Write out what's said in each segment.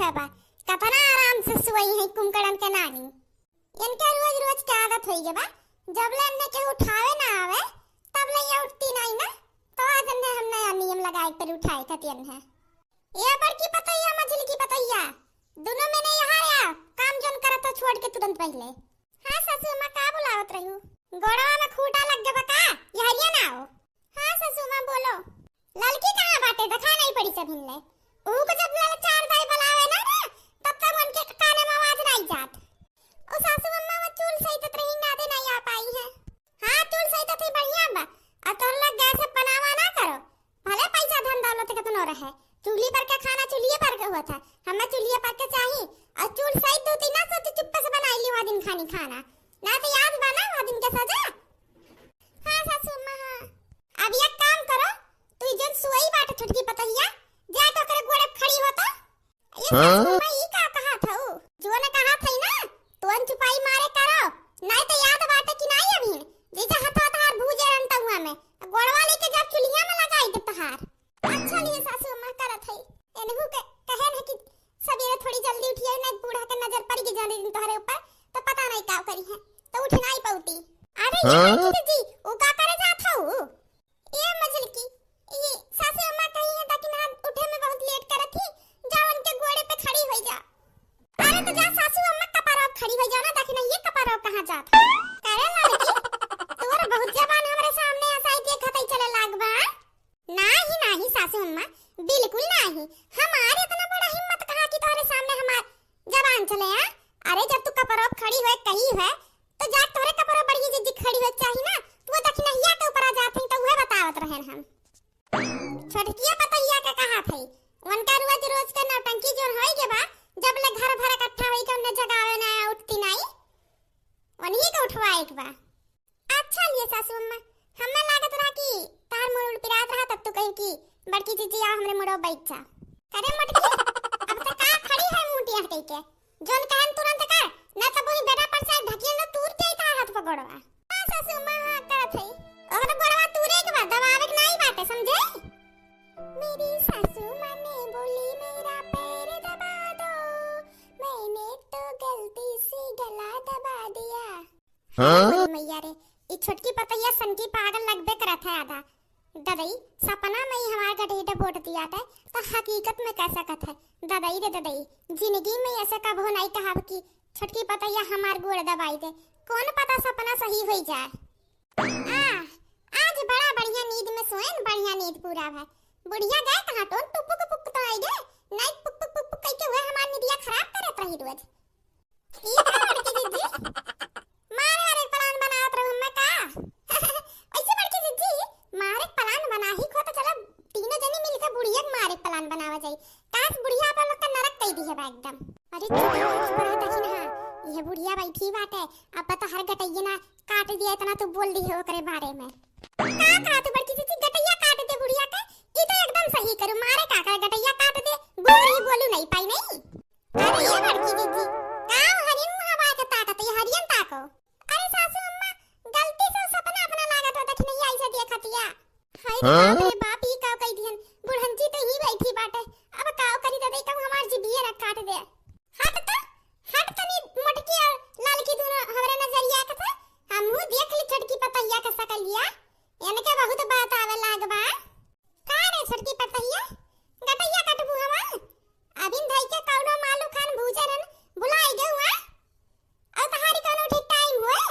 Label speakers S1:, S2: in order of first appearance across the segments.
S1: उठे बा, कतना आराम से सोई है कुमकड़न के नानी। इनके रोज रोज की आदत होई गए बा, जब ले इन्हें के उठावे ना आवे तब ले ये उठती नहीं ना, तो आज इन्हें हम नया नियम लगाए पर उठाए कतियन है। ये बड़की पतैया मछली की पतैया दोनों में नहीं हाया काम जन करत तो छोड़ के तुरंत पहले। हां सासू मां का बुलावत रहू, गोड़वा में खूंटा लग गए बका, ये हरिया ना हो। हां सासू मां बोलो, लड़की कहां बाटे देखा नहीं पड़ी सब हिलने। ऊ को जब लाल चार दाई बुलावे ना तब तक उनके काने में आवाज नहीं जात। ओ सासू अम्मा वो चूल सही तो रही ना दे नहीं आ पाई है। हां चूल सही तो थी बढ़िया बा, और तो लोग गैस बनावा ना करो, भले पैसा धन दौलत के तो न रहे। चूल्ही पर के खाना चूल्ही पर के हुआ था, हमें चूल्ही पर के चाहिए। और चूल सही तो थी ना तो चुप्पे से बनाई ली वो दिन खानी खाना ना, तो याद बना वो दिन के सजा। हां सासू अम्मा हां, अब एक काम करो, तू जन सोई बाट छुटकी पतैया जा तो करे गोड़े खड़ी हो तो। ये सासू अम्मा ई का कहा था ऊ जो ने कहा थई ना, तुरंत चुपाई मारे करो, नहीं तो याद बाटे कि नहीं अभी जैसे हाथ हाथ भूजे रंता हुआ में गोड़वा लेके जब चुलिया में लगाई दे तहार। अच्छा लिए सासू अम्मा करत है, एनहु के कहे न कि सवेरे थोड़ी जल्दी उठिए नहीं बूढ़ा के नजर पड़ गई जाने दिन तोहरे ऊपर तो पता नहीं का करी है तो उठ नहीं पौती। अरे ये जी ओ का करे जात हूं ये मजल की ये सासू अम्मा कही है ताकि ना उठे में बहुत लेट करत थी, जा उनके गोड़े पे खड़ी हो जा। अरे तो जा सासू अम्मा कपार खड़ी हो जाओ ना, ताकि ना ये कपार कहां जात करे लड़की तोर बहुत जबान हमरे सामने ऐसा देखत ही चले लागबा। नहीं नहीं सासू अम्मा बिल्कुल नहीं, हमारे इतना बड़ा हिम्मत कहा कि तोरे सामने हमार जबान चले आ। अरे जब तू कपड़ों खड़ी हुए कही है तो जा तोरे कपड़ों बड़ी जिद्दी खड़ी हुए चाहिए ना, तू दक्षिणहिया के ऊपर आ जाती तो वह बतावत रहन हम। छोटकिया पतैया के कहा थई उनका रोज रोज के नौटंकी जोन होई के बा, जब ले घर भर इकट्ठा होई के उन्हें जगावे ना उठती नहीं उन्हीं के उठवाए के बा। अच्छा लिए सासू अम्मा, हमें लागत रहा कि तार मुड़ पिरात रहा तब तो कही कि बड़की जीजी आओ हमरे मुड़ो बैठ जा। करे मटकी अब तक का खड़ी है मुंटी हट के जोन कहन तुरंत कर ना तो वही बेटा पर से ढकिया ना तूर जाई तार हाथ पकड़वा। हां सासू अम्मा हां करत है, ओकर गोड़वा तूरे के बाद दबावे के नहीं बाटे समझे। मेरी सासू मां ने बोली मेरा पैर दबा दो, मैंने तो गलती से गला दबा दिया। हां मैया रे ई छोटकी पतैया सनकी पागल लगबे करत है आधा। ददई सपना में ही हमार गटेटा बोट दिया था तो हकीकत में कैसा कथ है। ददई रे ददई जिंदगी में ऐसा कब हो नहीं कहा कि छोटकी पतैया हमार गोड़ दबाई दे, कौन पता सपना सही हो जाए। आज बड़ा बढ़िया नींद में सोए, बढ़िया नींद पूरा है। बुढ़िया गए कहां तो टुपुक पुक तो आई गए नहीं पुक पुक पुक कह के हुए हमार नींदिया खराब करत रही रोज। ई का लड़की दीदी मारे अरे प्लान बनावत रहूं मैं का ऐसे बड़की दीदी मारे प्लान बना ही खो तो चलो तीनों जनी मिलकर बुढ़िया के मारे प्लान बनावा जाई। काश बुढ़िया आप लोग का नरक कह दी है बा एकदम। अरे तू बड़ा देखी ना ये बुढ़िया बैठी बाटे, अब तो हर गटैया ना काट दिया इतना तू बोल दी है ओकरे बारे में। का कहा तू बड़की दीदी गटैया काट दे बुढ़िया के, ई तो एकदम सही करू मारे का का गटैया काट दे गोरी बोलू नहीं पाई नहीं। अरे ये बड़की दीदी का हरिन हवा के ताकत ये हरियन ताको। अरे सासू अम्मा गलती से सपना अपना लागत हो दक्षिणहिया ऐसे देखतिया। हाय रे बाप ई का कह दिहन बुढ़ंची तो ही बैठी बाटे, अब का करी दे दे कम हमार जीबिए ना काट दे। हट तनी मोटकी और लालकी दोनों हमरे नजरिया के था, हमहु देख ली छोटकी पतैया के सकलिया इनके बहुत बात आवे लागबा। का रे छोटकी पतैया गटैया कटबू हम अबिन धई के कौनो मालू खान भूजरन बुलाई गए हुआ और तहारी कोनो ठीक टाइम हुए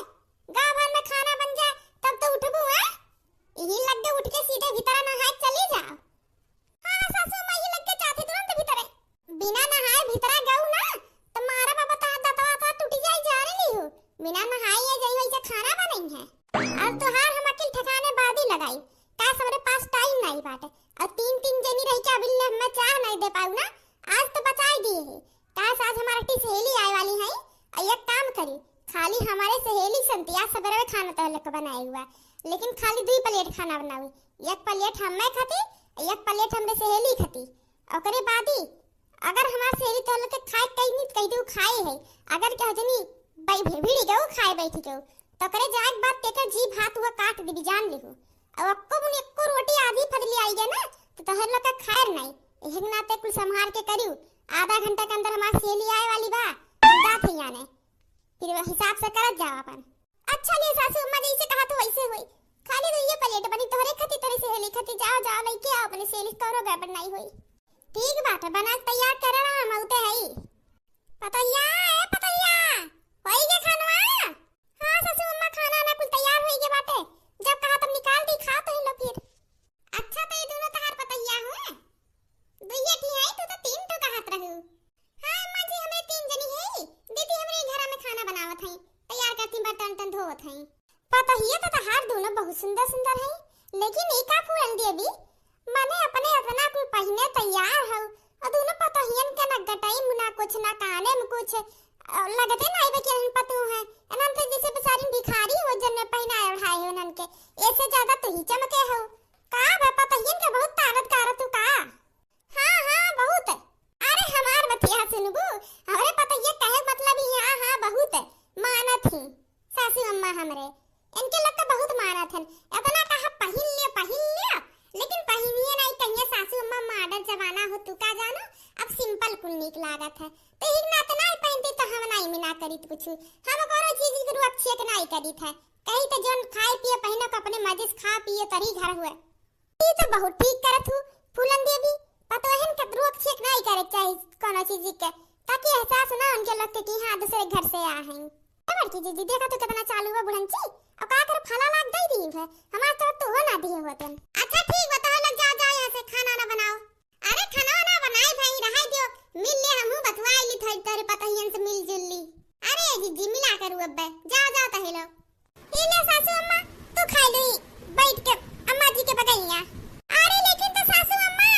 S1: गांव भर में खाना बन जाए तब तो उठबू है। यही लग के उठ के सीधे भीतर नहाए चली जाओ। हां सासू मां ये लग के चाहती तुरंत भीतर बिना नहाए भीतर गऊ ना तो मारा बाबा ता दतवा ता टूट जाई जाने ली हो, बिना नहाए ये जई होई से खाना बनई है। अब तो हार हम अकेले ठिकाने बादी लगाई काश हमरे पास टाइम नहीं बाटे और तीन तीन जनी रही के अभी मैं चाह नहीं दे पाऊ ना, आज तो बचाई दी है। काश आज हमारी टी सहेली आए वाली है और एक काम करी खाली हमारे सहेली संतिया सवेरे में खाना तो लेके बनाई हुआ, लेकिन खाली 2 प्लेट खाना बनावी, एक प्लेट हम मैं खाती एक प्लेट हमरे सहेली खाती। ओकरे बादी अगर हमार सहेली तो लोग खाए कहीं नहीं कहीं दो खाए है, अगर क्या जनी भाई भेड़ी गऊ खाए बैठी गऊ तो करे जाग बात तेकर जीभ हाथ हुआ काट दी जान लिहु। अब अक्को मुनी अक्को रोटी आधी फदली आई गए ना तो तहर लोग का खैर नहीं, एक नाते कुल संभाल के करियो आधा घंटा के अंदर हमारी सहेली आए वाली बा, हम जात हई आने, फिर वो हिसाब से करत जाओ अपन। अच्छा ले सासू अम्मा जैसे कहा तो वैसे होई, खाली तो ये प्लेट बनी तोहरे खती तोरे सहेली खती, जाओ जाओ लेके आओ अपने सहेली, करो गड़बड़ नहीं होई। ठीक बात है, बना तैयार कर रहा हम उते हई। पतैया ए पतैया, होई के खानवा? हां सासू अम्मा खाना ना कुल तैयार होई के बाटे, जब कहा तब निकाल दी, खा तो ही लो फिर। अच्छा तो ये दोनों तहार पतैया हुए, दुइये ठी है तो तीन तो कहत रहू। हां अम्मा जी हमें तीन जनी है, दीदी हमरे घर में खाना बनावत हई, तैयार करती बर्तन तन धोवत हई। पतैया तो तहार दोनों बहुत सुंदर सुंदर है, लेकिन एक का फूलन दे भी माने अपने अपना कुल पहने तैयार हो, और दोनों पतहियन के न गटाई मुना कुछ ना काने में कुछ लगते नहीं बे कि पतू है एनन तो जैसे बेचारी भिखारी हो जन पहनाए उठाए हो नन के, ऐसे ज्यादा तो ही चमके हो का बे पतहियन के बहुत तारत कारत तू का? हां हां बहुत, अरे हमार बतिया सुनबू, हमरे पतहिया कहे मतलब ही हां हां बहुत मानत ही सासू अम्मा हमरे, इनके लोग तो बहुत मानत हन, इतना कहा पहिन ले, लेकिन पहिनिए नहीं कहिए सासू अम्मा मॉडर्न जमाना हो तू का जानो, अब सिंपल कुल नीक लागत है, तो ही ना तो नहीं पहनती तो हम नहीं मिना करित कुछ, हम कोनो चीज की जरूरत छेक नहीं करित है, कहीं तो जोन खाए पिए पहिनो के अपने मजे से खा पिए तरी घर हुए। ई तो बहुत ठीक करत हूं फूलन देवी, पतोहन के जरूरत छेक नहीं करे चाहिए कोनो चीज के, ताकि एहसास ना उनके लोग के कि हां दूसरे घर से आ हैं। बड़की जीजी देखा तो कितना चालू है बुढ़ंची, अब का कर फला लाग दई दी है, हमार तो हो ना दिए होतन। अच्छा ठीक बताओ लग जाओ जाओ यहाँ से खाना ना बनाओ। अरे खाना ना बनाए भाई रहा दियो, मिल ले हमहू बतवाई ली थोड़ी तेरे पतहियन से मिल जुल ली। अरे जीजी मिला करू अब जाओ जाओ तहेलो। ई ले सासू अम्मा तू खा ली बैठ के अम्मा जी के बगैया। अरे लेकिन तो सासू अम्मा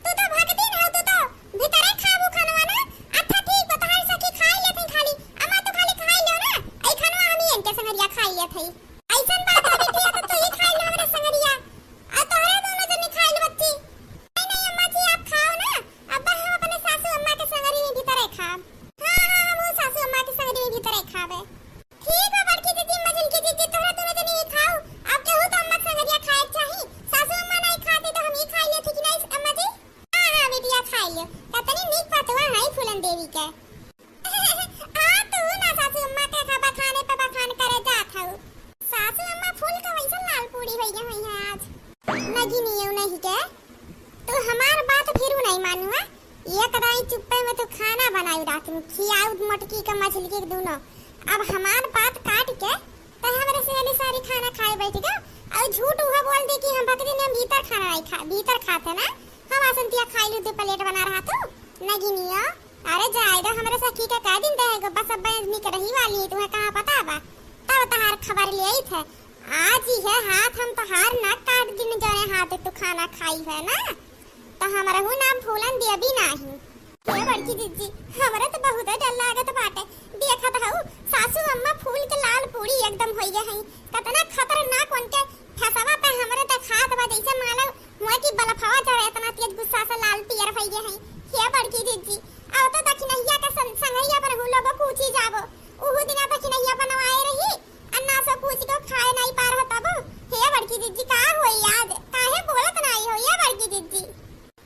S1: तू तो भगदीन हो, तू तो भीतरे खाबू खानवा ना। अच्छा ठीक बताई सकी खाई लेते खाली, अम्मा तो खाली खाई लो ना, आई खानवा हम ही इनके संगरिया खाई ले थई, ऐसन बात है बेटी तो तू ही खाई लो हमरे संगरिया, आ तोहरे दोनों जने खाई लो बच्ची। नहीं अम्मा जी आप खाओ ना, अब हम अपने सासू अम्मा के संगरी में भीतरे खाब। हां हां हम सासू अम्मा के संगरी में भीतरे खाबे। ठीक है बड़की दीदी मजल की दीदी तोहरे दोनों जने ही खाओ, अब केहू तो अम्मा संगरिया खाए चाहिए, सासू अम्मा नहीं खाती तो हम ही खाई लेती कि नहीं अम्मा जी? हां हां बेटिया खाई लो, कतनी नीक पतवा है फूलन देवी के। हां तू ना सासू अम्मा के खाबा खाने पे बखान करे जात हूं, सासू अम्मा फूल का वैसा लाल पूरी होई गई है आज, नगी नहीं नहीं के तू हमार बात फिर नहीं मानुआ, ये कदाई चुप्पे में तू खाना बनाई रात में खियाऊ मटकी का मछली के दोनों, अब हमार बात काट के तो हमरे से सारी खाना खाए बैठ गया, और झूठ हुआ बोल दे कि हम बकरी ने भीतर खाना नहीं खा, भीतर खाते ना हम आसंतिया खाई लू तो प्लेट बना रहा तू नगी नहीं। अरे जाएगा हमरे सखी का का दिन देगा, बस अब मैं निक रही वाली तुम्हें कहां पता बा, तब तहार खबर ले आई थे, आज ही है हाथ हम तहार ना काट दिन जाने हाथ तू खाना खाई है ना, तो हमरा हूं नाम फूलन दे भी नहीं। ये बड़की दीदी हमरा तो बहुत डर लागत बाटे, देखत हूं सासू अम्मा फूल के लाल पूरी एकदम होई गए हैं, कितना खतरनाक उनके फसवा पे हमरे त खात बा जैसे मालूम मोए की बलफवा चढ़े, इतना तेज गुस्सा से लाल पियर होई गए हैं। ये बड़की दीदी अब तो दखिनैया के संगैया पर हूं लोग पूछी जाबो, उहु दिन दखिनैया बनवाए रही अन्ना से पूछ के खाए नहीं पार हो तब। हे बड़की दीदी का होई आज काहे बोलत नहीं हो? ये बड़की दीदी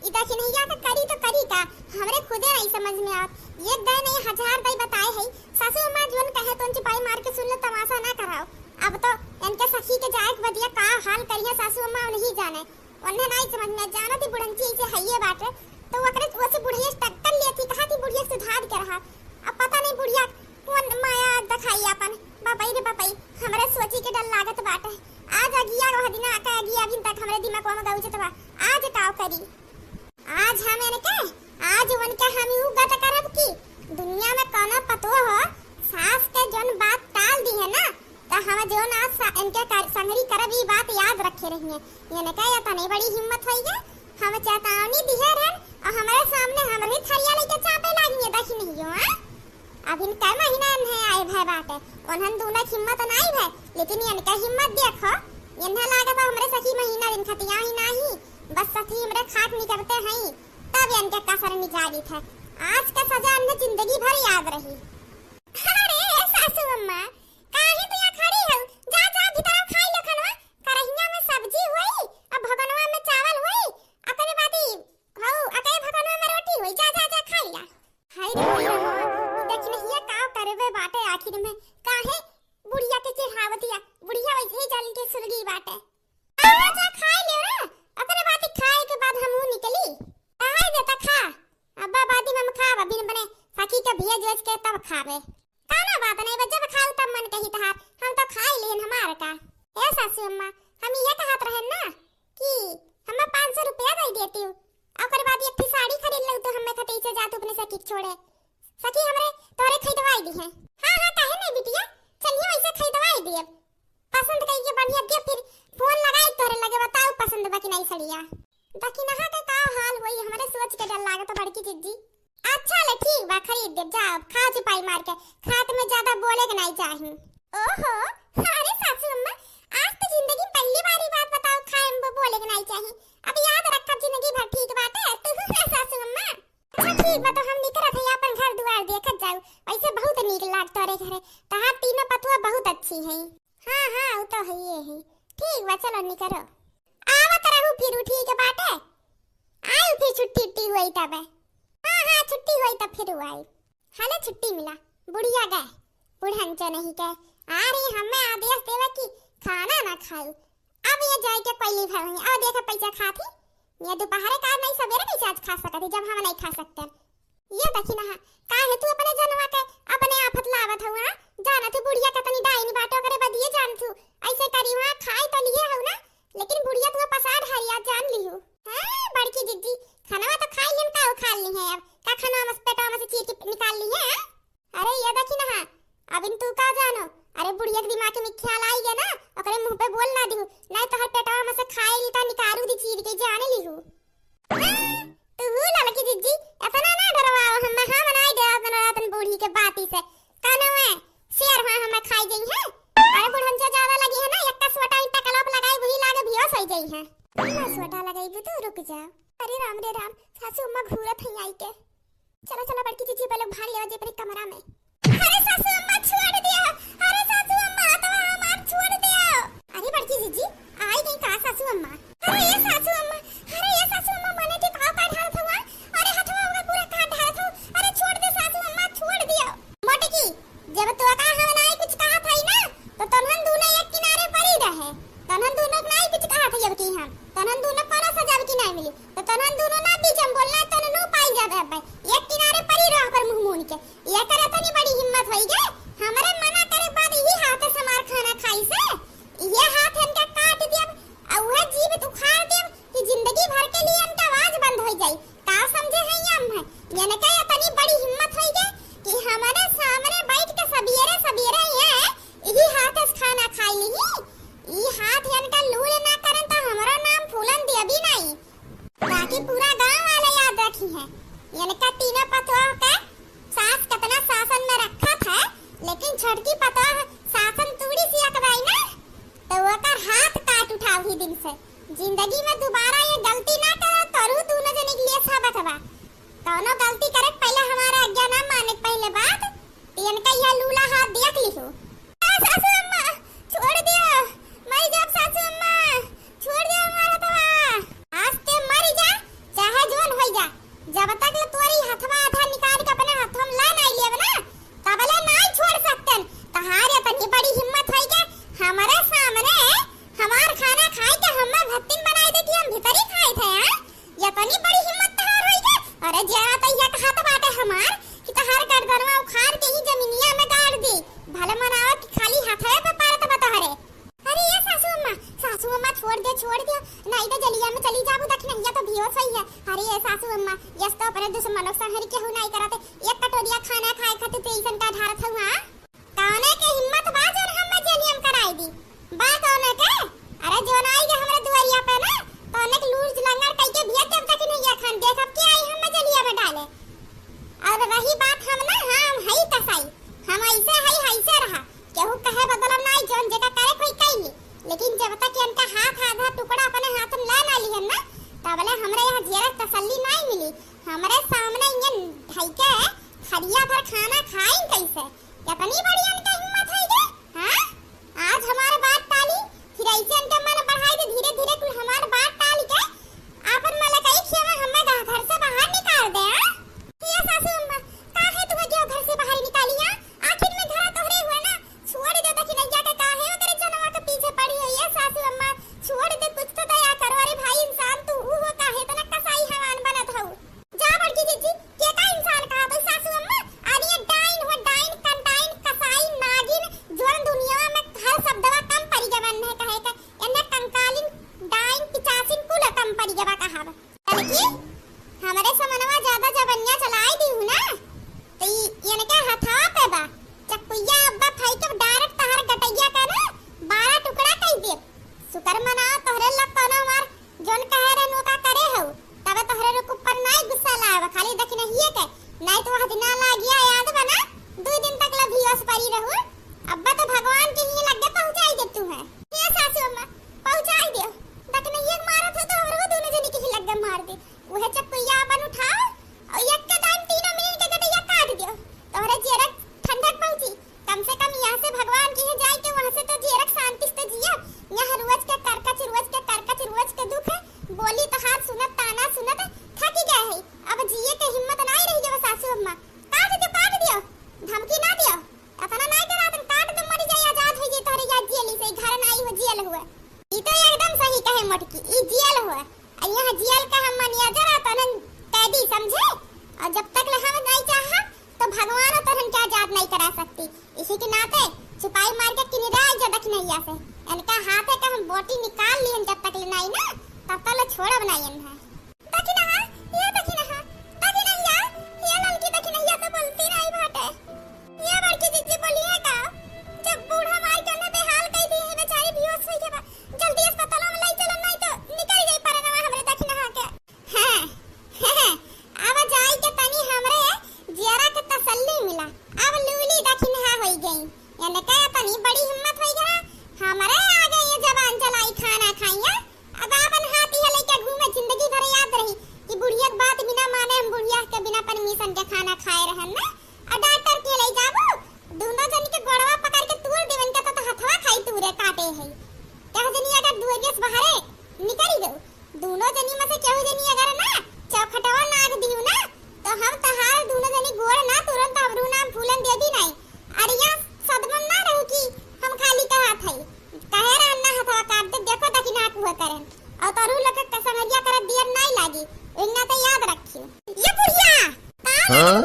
S1: ई दखिनैया के करी तो करी का हमरे खुदे नहीं समझ में आवत, ये दे नहीं हजार दई बताए है सासू अम्मा जोन कहे तो चिपाई मार के सुन लो, तमाशा ना कराओ। अब तो इनके सखी के जाए बदिया का हाल करिए सासू अम्मा नहीं जाने, उन्हें नहीं समझ में जाना थी बुढ़ंची से हइये बाटे, तो ओकरे ओसे बुढ़िया टक्कर लेती कहा थी बुढ़िया सुधार के रहा, अब पता नहीं बुढ़िया कौन माया दिखाई अपन बापई रे बापई, हमरे सोची के डर लागत बाटे, आज अगिया रह दिन का अगिया अभी तक हमरे दिमाग में गउचत बा, आज काव करी, आज हमें के आज उनके हम यू गत करब की दुनिया में कोनो पतो हो सास के जोन बात टाल दी है ना, तो हम जोन आज इनके संगरी करब ई बात याद रखे रहिए, ये ने कहा त नहीं बड़ी हिम्मत होई है, हम चेतावनी दिए रहन और हमारे सामने हमरे थरिया लेके चापे लागी देखी नहीं हो। हां अब इनका महीना है आए भाई बाटे, उन्हन दोनों हिम्मत नहीं है, लेकिन इनका हिम्मत देखो, इन्हें लागत हमरे सखी महीना दिन खतिया ही नहीं, बस सखी हमरे खाट निकलते हैं तब इनके कसर निकाली थे, आज का सजा इन्हें जिंदगी भर याद रही। अरे सासू अम्मा काहे तू यहाँ खड़ी हो, जा जा भीतर खाई लो खानवा, करहिया में सब्जी हुई अब भगनवा में चावल हुई, अपने बाती हो अके भगनवा में रोटी हुई, जा जा जा खा लिया। खावे। काना बात नहीं बच्चा खाऊ तब मन कही तहार हम तो खा ही लेन हमार का। ए सासू अम्मा हम ये कहत रहे ना कि हम 500 रुपया दे देती हूं और बाद एक थी साड़ी खरीद लऊ तो हमें खते से जात अपने सखी छोड़े सखी हमरे तोरे खरीदवाई दी है। हां हां काहे नहीं बिटिया चलिए वैसे खरीदवाई दी अब पसंद कई के बढ़िया दे फिर फोन लगाई तोरे लगे बताओ पसंद बा कि नहीं सड़िया बाकी नहा के का हाल होई हमरे सोच के डर लागत बड़की जीजी। अच्छा ले ठीक बा खरीद दे जाओ खा चुपाई मार के खात में ज्यादा बोले के नहीं चाही। ओहो अरे सासू अम्मा आज तो जिंदगी में पहली बार बात बताओ खाए में बोले के नहीं चाही अब याद रखब जिंदगी भर ठीक बात है तू सासू अम्मा। अच्छा ठीक बा तो हम निकलत है अपन घर दुआर देखत जाऊ ऐसे बहुत नीक लागत रे घरे तहार तीनों पतुआ बहुत अच्छी है। हां हां वो तो है ये है ठीक बा चलो निकलो आवत रहू फिर ठीक बात है आई फिर छुट्टी हुई तब। हां हां छुट्टी हुई तब फिर आई हाले छुट्टी मिला बुढ़िया गए बुढ़न च नहीं के अरे हमें आदेश देवे कि खाना ना खाऊ अब ये जाए के पहली भर हुई और देखा पैसा खाती ये दोपहर का नहीं सवेरे पैसा आज खा सकती जब हम नहीं खा सकते ये देखी ना काहे तू अपने जनवा के अपने आफत लावत हुआ जाना तू बुढ़िया का तनी डाइन बाटो करे बदिए जान तू ऐसे करी वहां खाई तो लिए हो ना लेकिन बुढ़िया तू पसार हरिया जान लियो। हां बड़की जिद्दी खाना तो खा लियन का खा ली है अब का खाना मस पेटा में से चीर के निकाल ली है। अरे ये देखी ना अब इन तू का जानो अरे बुढ़िया के दिमाग में ख्याल आई गया ना ओकरे मुंह पे बोल ना दिहु नहीं तो हर पेटा में से खाई ली ता निकालू दी चीर के जाने लिहु। तू लड़की जिद्दी इतना ना डरवाओ हम बनाई दे अपन बूढ़ी के बाती से कानो है शेर हां हम खाई गई है अरे बुढ़न से ज्यादा लगी है ना एक का सोटा इन टकलप लगाई बुढ़ी लागे बेहोश हो गई है ना सोटा लगाई भी तो रुक जा। अरे राम रे राम सासू अम्मा घूरत है आई के चलो चलो बड़की जीजी पहले भाग ले जे अपने कमरा में। अरे सासू अम्मा छोड़ दिया अरे सासू अम्मा तो हमार छोड़ दिया। अरे बड़की जीजी आई गई का सासू अम्मा अरे ये सासू अम्मा मने के का ढाल थवा अरे हथवा होगा पूरा का ढाल थो अरे छोड़ दे सासू अम्मा छोड़ दिया। मोटकी जब तो का हम नहीं कुछ कहा था ना तो तनहन दोनों एक किनारे पर ही रहे तनहन दोनों नहीं कुछ कहा था जब की हम तनहन दोनों पारा सजाव की नहीं मिली तो तनहन दोनों ना बीच हम बोलना तो नो पाई जावे भाई एक किनारे पर ही रह पर मुंह मुन के ये करे तो नहीं बड़ी हिम्मत होई गे हमरे मना करे बाद ही हाथ से मार खाना खाई से ये हाथ इनका काट दिया और वह जीव तू खा दे कि जिंदगी भर के लिए इनका आवाज बंद हो जाए का समझे हैं हम है ये न कहे इतनी बड़ी हिम्मत होई गे कि हमारे सामने बैठ के सवेरे सवेरे यही हाथ से खाना खाई ली ई हाथ इनका लूल ना करन तो हमारा नाम फूलन दे भी नहीं ताकि पूरा गांव वाले याद रखी है इनका तीनों पतवा का सास कितना शासन में रखा था लेकिन छड़की पतवा शासन तूड़ी सी अकबाई ना तो वो का हाथ काट उठा ही दिन से जिंदगी में दोबारा ये गलती ना करो तरू दोनों जने के लिए सबक बा दोनों गलती करे पहले हमारा आज्ञा ना माने पहले बात इनका यह लूला हाथ देख लिहो। सासू अम्मा छोड़ दियो मर जा सासू अम्मा छोड़ दे हमारा तो आज ते मर जा चाहे जोन हो जा जब तक ले तोरी हथवा आधा निकाल के अपने हाथों में ला नहीं लेब ना तबले नहीं छोड़ सकतन तहारे इतनी बड़ी हिम्मत है के हमारे सामने हमार खाना खाए के हम्मा भत्तिन बनाई दे कि हम भीतर ही खाए थे हां ये इतनी बड़ी हिम्मत तहार होई के अरे जरा तो ये हाथ बाटे हमार कि तहार गड़गड़वा उखाड़ के ही जमीनिया में गाड़ दी भले मनावा कि खाली हाथे पे पारत बतहरे। अरे ये सासू अम्मा छोड़ दे नहीं तो जलिया में चली जाबू देख नहीं तो भियो सही है। अरे ये सासू अम्मा यस तो अपने दुश्मनों से हर के हो नहीं करते एक कटोरिया खाना खाए खातिर तेईसन का ढारत हुआ कौने के हिम्मत बा जो हम जलियम कराई दी बा कौने के अरे जो आई के हमरे दुआरिया पे ना तो अनेक लूज लंगड़ कई के भिया तब तक नहीं या खान देख अब के आई हम जलिया में डाले और रही बात हम ना हम हई कसाई हम ऐसे रहा केहू कहे बदलम नहीं जोन जगह करे कोई कई लेकिन जब तक इनका हाथ आधा टुकड़ा अपने हाथ में ना ली है ना तबले हमरे यहाँ जरा तसल्ली नहीं मिली हमरे सामने ये ढाई के खड़िया भर खाना खाई कैसे इतनी बड़ी इनका हिम्मत है ये हां आज हमारे बात टाली फिर ऐसे इनका मन बढ़ाई दे धीरे धीरे कुल हमारे बात टाली के अपन मलकई खेवा हमें घर से बाहर निकाल दे ये सासू अम्मा काहे तुम्हें क्यों घर से बाहर निकालिया आखिर में घर तोहरे हुआ ना छोड़ दे देखी नहीं जाके काहे तेरे जनवा के पीछे पड़ी हुई है सासू अम्मा छोड़ दे कुछ तो दया करो अरे भाई इंसान तू वो काहे तना कसाई हवान बनत हो जा बड़की जीजी के का इंसान कहा तो सासू अम्मा अरे ये डाइन शुक्र मनाओ तोहरे लग कोनो मार जोन कहे रे नो का करे हो तबे तोहरे रे ऊपर नहीं गुस्सा लावे खाली देखि नहीं के नहीं तो हाथ ना लागिया याद बना 2 दिन तक ला भीस पड़ी रहू अब्बा तो भगवान के ही लगे पहुंचाई दे तू है ये सासू अम्मा पहुंचाई दे तक नहीं एक मारा था तो हमरो दोनों जनी के ही लगे मार दे ओहे चप्पैया अपन उठाओ और एक के टाइम 3 मिनट के गटैया काट दियो तोहरे जेरक ठंडक पहुंची कम से कम यहां से भगवान की है जाए के वहां से तो जेरक शांति से जिया यहां रोज के रोज के दुख है बोली तो हाथ सुनत ताना सुनत थक गए है अब जिए के हिम्मत नहीं रही जब सासू अम्मा काट दियो धमकी ना दियो अपना नहीं करा तुम काट दो मर जाए आजाद हो जे तोरे याद जेली से घर ना आई हो जेल हुआ ई तो एकदम सही कहे मटकी ई जेल हुआ यहां जेल का हम मनिया जरा तनन कैदी समझे और जब तक हम नहीं चाहा तो भगवान तहन क्या आजाद नहीं करा सकती इसी के नाते छुपाई मार के किनिरा जदक नहीं आसे इनका हाथ है कि हम बोटी निकाल लियन जब तक नहीं ना तब तक छोड़ब नहीं है देखी ना ये देखी ना ये लड़की देखी ना ये तो बोलती नहीं भाटे ये बड़की जीजी बोली है का जब बूढ़ा माई करने बेहाल कई दी है बेचारी बेहोश हो गई जल्दी अस्पताल में ले चलो नहीं तो निकल गई परनवा हमरे देखी ना के हां अब जाई के तनी हमरे जियारा के तसल्ली मिला अब लूली देखी ना होई गई यानी का तनी बड़ी हिम्मत होई गया हमारे आ गए ये जवान चलाई खाना खाइया अब अपन हाथी है लेके घूमे जिंदगी भर याद रही कि बुढ़िया की बात बिना माने हम बुढ़िया के बिना परमिशन के खाना खाए रहन ना और डॉक्टर के ले जाबो दोनों जन के गोड़वा पकड़ के तूर देवन के तो हथवा खाई तूरे काटे है कह जनी अगर दुएगेस बाहरे निकल गयो दोनों जनी में से केहू जनी अगर ना चौखटवा नाग दियो ना तो हम तहार दोनों जनी गोड़ ना तुरंत अबरू नाम फूलन दे दी नहीं अरिया सदमन ना रहू की हम खाली का हाथ है कहे रे अन्ना हथवा काट दे देखो ताकि ना कुआ करन और तारू लग के समझिया कर दियर नहीं लागी इन्ना तो याद रखियो ये बुढ़िया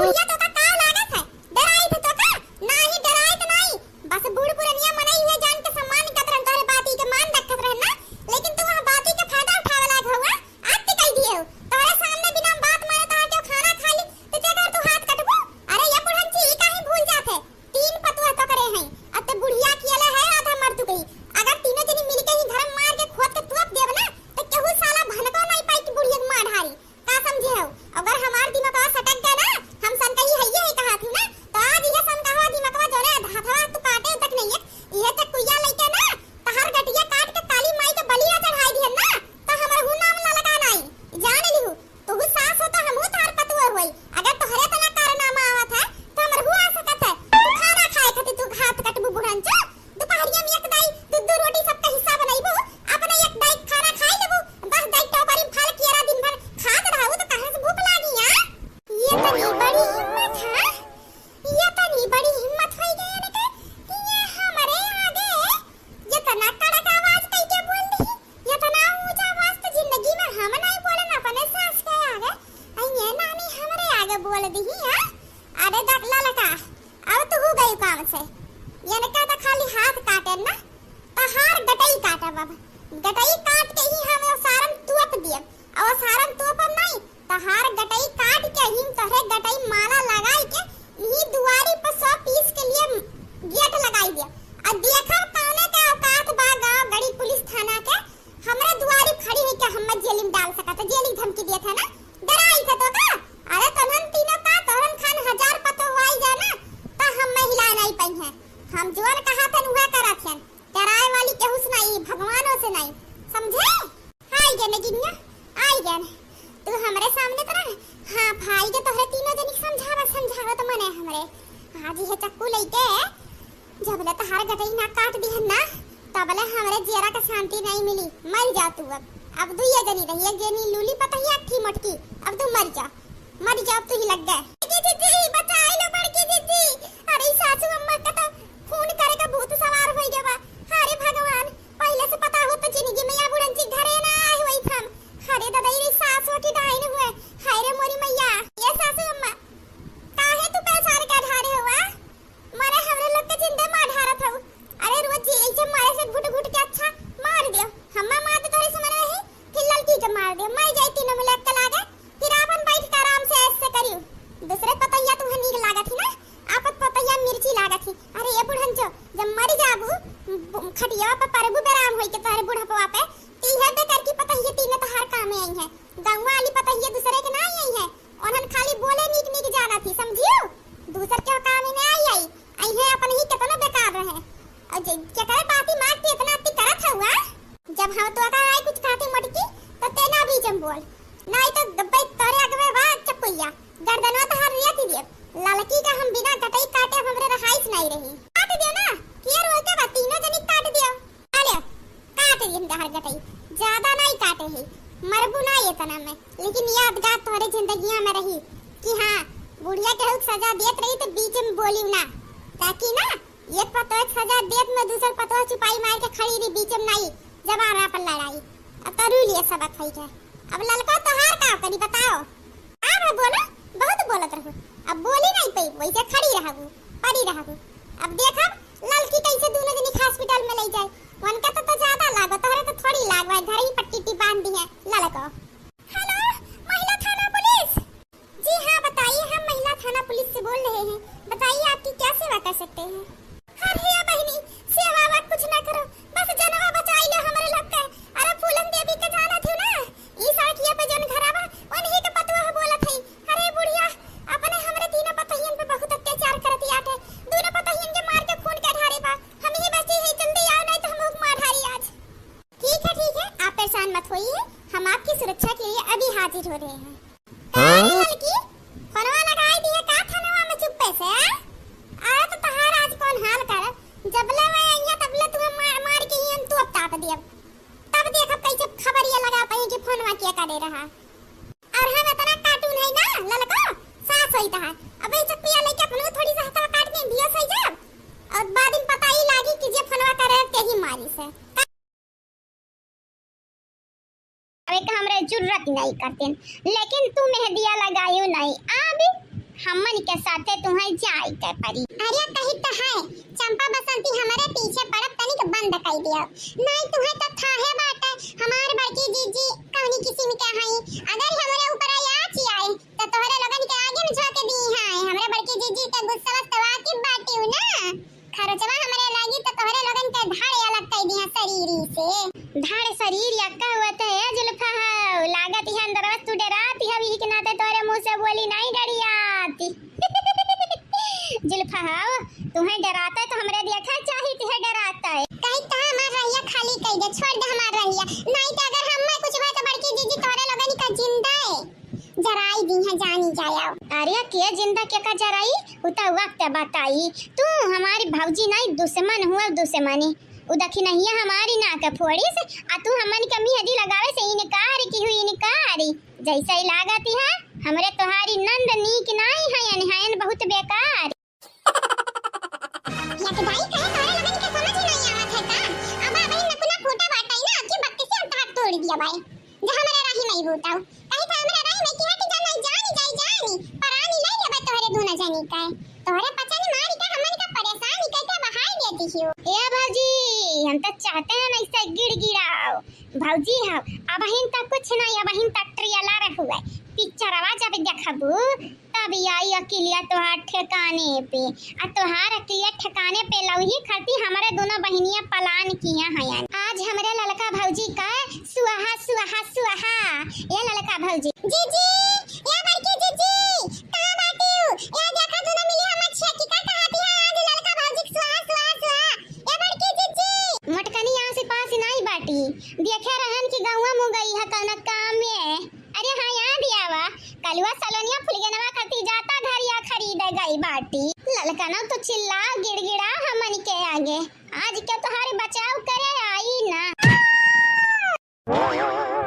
S1: बुढ़िया तो का लागत है डराई थे तो का नहीं डराई तो नहीं बस बूढ़ पुरनिया मनाई हुए जान के सम्मान कतरन तोरे बाती के मान रखत रहना लेकिन तू वहां बाती के फायदा उठावे लाग हुआ आज ते कह दियो तोरे सामने बिना बात मारे ता के खाना खा ली तो ते कर तू हाथ कटबो अरे ये बुढ़न छी काहे भूल जात है 3 पतुआ तो करे हैं अब ते बुढ़िया कियाला है आधा मर तू गई अगर तीनों जनी मिलके ही धर्म मार के खोद के तुप देब ना तो केहू साला भनको नहीं पाई कि बुढ़िया मार ढारी का समझे हो अगर हमार दिमाग सटक गया ना हम सन कही है ये कहा थी ना तो आज ये सन कहा दिमागवा जोरे हथवा तू काटे तक नहीं है ये तक कुया लेके ना तहर गटिया काट के काली माई के बलिया चढ़ाई दिहन ना तो हमर हु नाम ना लगा नहीं जान लिहु तो हु सास हो तो हमहु तार पतुआ होई अगर तोहरे तना कारनामा आवत है तो हमर हु आ सकत है तू खाना खाए खातिर तू हाथ कटबू बुढ़न च दोपहरिया में एक दाई दूध रोटी सबका हिस्सा बनाइबो अपने एक दाई खाना खाई लेबो 10 दाई टोकरी में फल केरा दिन भर खात रहबो तो कहां से भूख लागी यार ये तनी बड़ी हिम्मत है ये तनी बड़ी हिम्मत होई गई ने के ये हमारे आगे ये तना कड़क आवाज कई के बोल दी ये तना ऊंचा आवाज तो जिंदगी में हम नहीं बोलन अपने सास के आगे अये नानी हमारे आगे बोल दी हां अरे दकला लका अब तो हो गई काम से ये ने का खाली हाथ काटे ना तहार गटई काटे बाबा गटई काट के ही हम सारन तुप दिए और सारन तुप नहीं तहार गटई काट के ही तोहरे गटई माला लगाई के ही दुआरी पर 100 पीस के लिए गेट लगाई दिया और देखब कौने के औकात बा गांव गड़ी पुलिस थाना के हमरे दुआरी खड़ी है के हम जेल में डाल सकत जेल धमकी दिए थे ना डराई थे तो का अरे तनन तीनों का तोरन खान 1000 पतो वाई जाना तो हम महिला नहीं पई है हम जोर कहा था हुआ करा थे डराए वाली केहू से नहीं भगवानों से नहीं समझे आई गए नगिनिया आई गए तू हमरे सामने तो ना हां भाई के तोहरे तीनों जनी समझावा तो मने हमरे आज ये चक्कू लेके जब ले तहार गटई ना काट दिहन ना तब ले हमरे जेरा का शांति नहीं मिली मर जा तू अब तू ये जनी रही एक जनी लूली पता ही अट्ठी मटकी अब तू मर जा अब तू ही लग गए दीदी बचा लो बड़की दीदी अरे सासू अम्मा का तो खून करे का भूत सवार होई गया अरे भगवान पहले से पता हो तो जिंदगी में या बुढ़न ची घरे ना आए हुई थम अरे दादा ये सासू की डाइन हुए हाय रे मोरी मैया ये सासू अम्मा काहे तू पैसार का ढारे हुआ मारे हमरे लोग के जिंदे मार ढारत हो अरे रोज ऐसे मारे से घुट घुट के अच्छा मार दियो हम्मा मार दे तोरे समझ रही फिर लड़की के मार दियो मैं जाई तीनों में लग के लागे फिर अपन बैठ के आराम से ऐसे करियो दूसरे पतैया तुम्हें नीक लागत थी ना आपत पतैया मिर्ची लागत थी अरे ये बुढ़न जो जब मर जाबू खटिया पर परबू बेराम होई के तारे बुढ़ा याद तोहरे जिंदगी में रही कि हाँ बुढ़िया के सजा देत रही तो बीच में बोली ना, ताकि ना एक पतो सजा देत में दूसर पतो चुपाई मार के खड़ी रही बीच में नहीं जबाना पर लड़ाई। अब तरू लिए सबक होई है। अब ललका तोहार का करी बताओ। अब बोलो बहुत बोलत रहू, अब बोली नहीं पई वैसे खड़ी रहबू पड़ी रहबू। अब देखब ललकी कैसे दोनों दिन हॉस्पिटल में ले जाए। उनका तो ज्यादा लागो तोहरे तो थोड़ी लागो, घर ही पट्टी बांध दी है ललको। हेलो महिला थाना पुलिस। जी हाँ बताइए, हम महिला थाना पुलिस से बोल रहे हैं, बताइए आपकी क्या सेवा कर सकते हैं। अरे बहनी सेवा वा कुछ ना करो, बस जनवा बचाई लो हमारे लोग के। अरे फूलन देवी के जाना थी ना ई सड़किया पे जन घरवा उन्हीं के पतवा बोला थई। अरे बुढ़िया अपने हमरे तीनों पतहियन पे बहुत अत्याचार करती आटे, दोनों पतहियन के मार के खून के ढारे बा। हम ही बची है, जल्दी आओ नहीं तो हम मार ढारी आज। ठीक है आप परेशान मत होइए, हम आपकी सुरक्षा के लिए अभी हाजिर हो रहे हैं। लड़की फोनवा लगाई दिए का थानवा में चुप्पे से आ तो तहार आज कौन हाल कर। जबले मैं आइया तबले तुम्हें मार के ही तू अब ताप दिया, तब देखब कैसे खबर ये लगा पाई कि फोनवा क्या करे रहा। और हम इतना कार्टून है ना ललको साफ होई ता। अब ये चप्पिया लेके अपन थोड़ी सा हथवा काट के बिया सही जाब और बाद में पता ही लागी कि जे फोनवा करे ते ही मारी से। अबे का हमरे जरूरत नहीं करते, लेकिन तू मेहंदिया लगायो नहीं अब हमन के साथे तुम्हें जाई के परी। अरे कही तो है चंपा बसंती हमारे पीछे पड़त तनिक बंद कर दिया नहीं तुम्हें तो था है बात हमार बड़की जीजी कहानी किसी में क्या है। अगर हमारे ऊपर आची आए तो तोहरे लगन के आगे में झोंक दी है। हमारे बड़की जीजी का गुस्सा तवा की बाटी ना खरचवा हमारे लागी तो तोहरे लगन के धाड़े अलग कर दिया शरीर से। धाड़े शरीर यक्का हुआ तो है जुल्फा लागत है अंदर तू डराती है भी के नाते तोरे मुंह से बोली नहीं डरियाती। जुल्फा तुम्हें डराता है तो हमरे देखा चाहिए है डराता है कहीं ता हमार रहिया खाली कह दे छोड़ दे हमार रहिया नहीं तो अगर हम में कुछ बात तो बड़की जीजी तोरे लगन का जिंदा है जराई दी है जानी जाया। अरे के जिंदा के का जराई उता वक्त बताई तू हमारी भौजी नहीं दुश्मन हुआ दुश्मनी उ देखी नहीं है हमारी नाक फोड़ी से आ तू हमन के मेहंदी लगावे से इनकार की हुई इनकारी जैसा ही लागती है हमरे तोहारी नंद नीक नहीं है अनहायन बहुत बेकार। या के भाई कहे तोरे लगन के समझ ही नहीं आवत है का। अब भाई नकुना फोटा बाटाई ना आपके बक्के से हाथ तोड़ दिया भाई जो हमारे राही नहीं होता कहीं था हमारे राही में की हट जाना जानी परानी नहीं लेबे तोहरे धुना जानी का तोहरे पचा ने मारी का हमन का परेशान करके बहाई देती हो। ए भौजी हम तो चाहते हैं ऐसे गिड़गिड़ाओ भौजी हो अब हिन तक कुछ नहीं अब हिन तक ट्रियला रहुआ पिक्चर आवाज अब देखबू तब आई अकेलिया तोहार ठिकाने पे आ तोहार अकेलिया ठिकाने पे लौही खती हमारे दोनों बहनियां पलान किया हैं। आज हमरे ललका भौजी का सुहा सुहा सुहा ये ललका भौजी जीजी ये बड़की जीजी कहां बाटी हो ये देखा दोनों मिली हम अच्छा की का कहती है आज ललका भौजी सुहा सुहा सुहा ये बड़की जीजी मटकनी यहां से पास नहीं बाटी देखे रहन की गौवा मु गई है कौन काम में। अरे हां यहां भी आवा कलवा सलोनिया फुलगनवा खती जाता धरिया खरीद गई बाटी ललका ना तो चिल्ला गिड़गिड़ा हमन के आगे आज क्या तुम्हारे बचाव करे आई ना।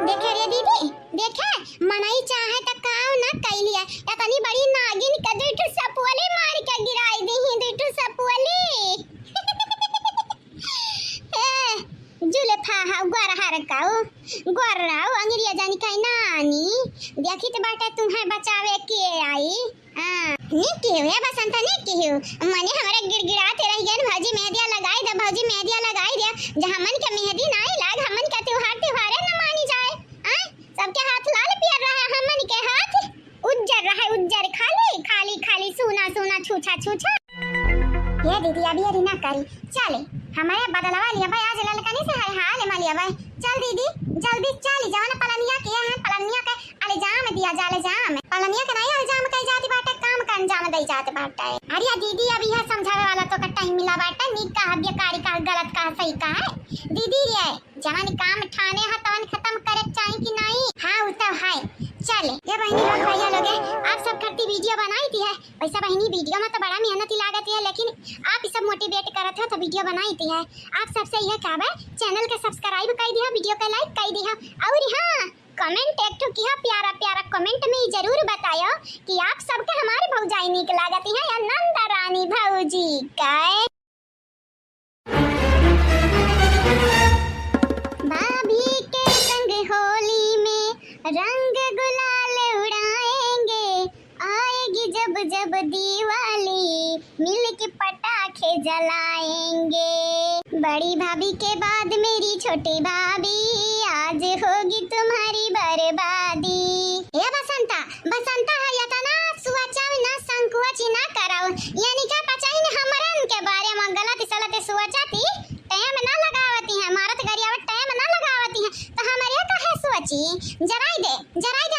S1: देखे रे दीदी देखे मनाई चाहे त काम ना कैलिया इतनी बड़ी नागिन के दुठू सपुली मार के गिराई दी दुठू सपुली जुल्फा गोरहर काऊ गोरराऊ अंग्रेजा जानी कहीं नानी देखी तो बाटा तुम्हें बचावे के आई नी केहू है बसंत नी केहू मने हमारे गिड़गिड़ाते रह गए भौजी मेहंदिया लगाई दे भौजी मेहंदिया लगाई दे जहां मन के मेहंदी नहीं लाग हमन के त्योहार न मानी जाए सबके हाथ लाल पियर रहा हमन के हाथ उज्जर रहा उज्जर खाली खाली खाली सोना सोना छूछा छूछा। ये दीदी अभी ना करी चले हमारे बदलवा लिया भाई आज ललकनी से है हाल में लिया भाई चल दीदी जल्दी चली जाओ ना पलनिया के है पलनिया के अरे जाम दिया जाले जाम पलनिया के नहीं जाम कई जाती बाटे काम का अंजाम दई जाते बाटे। अरे दीदी अभी यह समझावे वाला तो का टाइम मिला बाटे नीक का बेकारी का गलत का सही का है दीदी रे जवन काम ठाने है तवन खत्म करे चाहिए कि नहीं। हां वो तो है चले ये बहनी लोग भैया लोग आप सब करती वीडियो बनाई थी है वैसा बहनी वीडियो में तो बड़ा मेहनत लागत है लेकिन आप सब मोटिवेट करत हो तो वीडियो बनाई थी है आप सबसे यह कहबे चैनल के सब्सक्राइब कर दिया वीडियो के लाइक कर दिया और हां कमेंट एक तो किया प्यारा प्यारा कमेंट में जरूर बतायो कि आप सबके हमारे भौजाई निक लागती है या नंदा रानी भौजी का। भाभी के संग होली में रंग गुलाल उड़ाएंगे, आएगी जब जब दिवाली मिल के पटाखे जलाएंगे। बड़ी भाभी के बाद मेरी छोटी भाभी, आज होगी तुम्हारी बर्बादी। ये बसंता बसंता है या तना सुवाचा ना संकुची ना कराओ, यानी क्या पचाई ने हमरन के बारे में गलत सलत सुवाचाती टाइम ना लगावती है, मारत गरियावत टाइम ना लगावती है, तो हमारे का है सोची जराई दे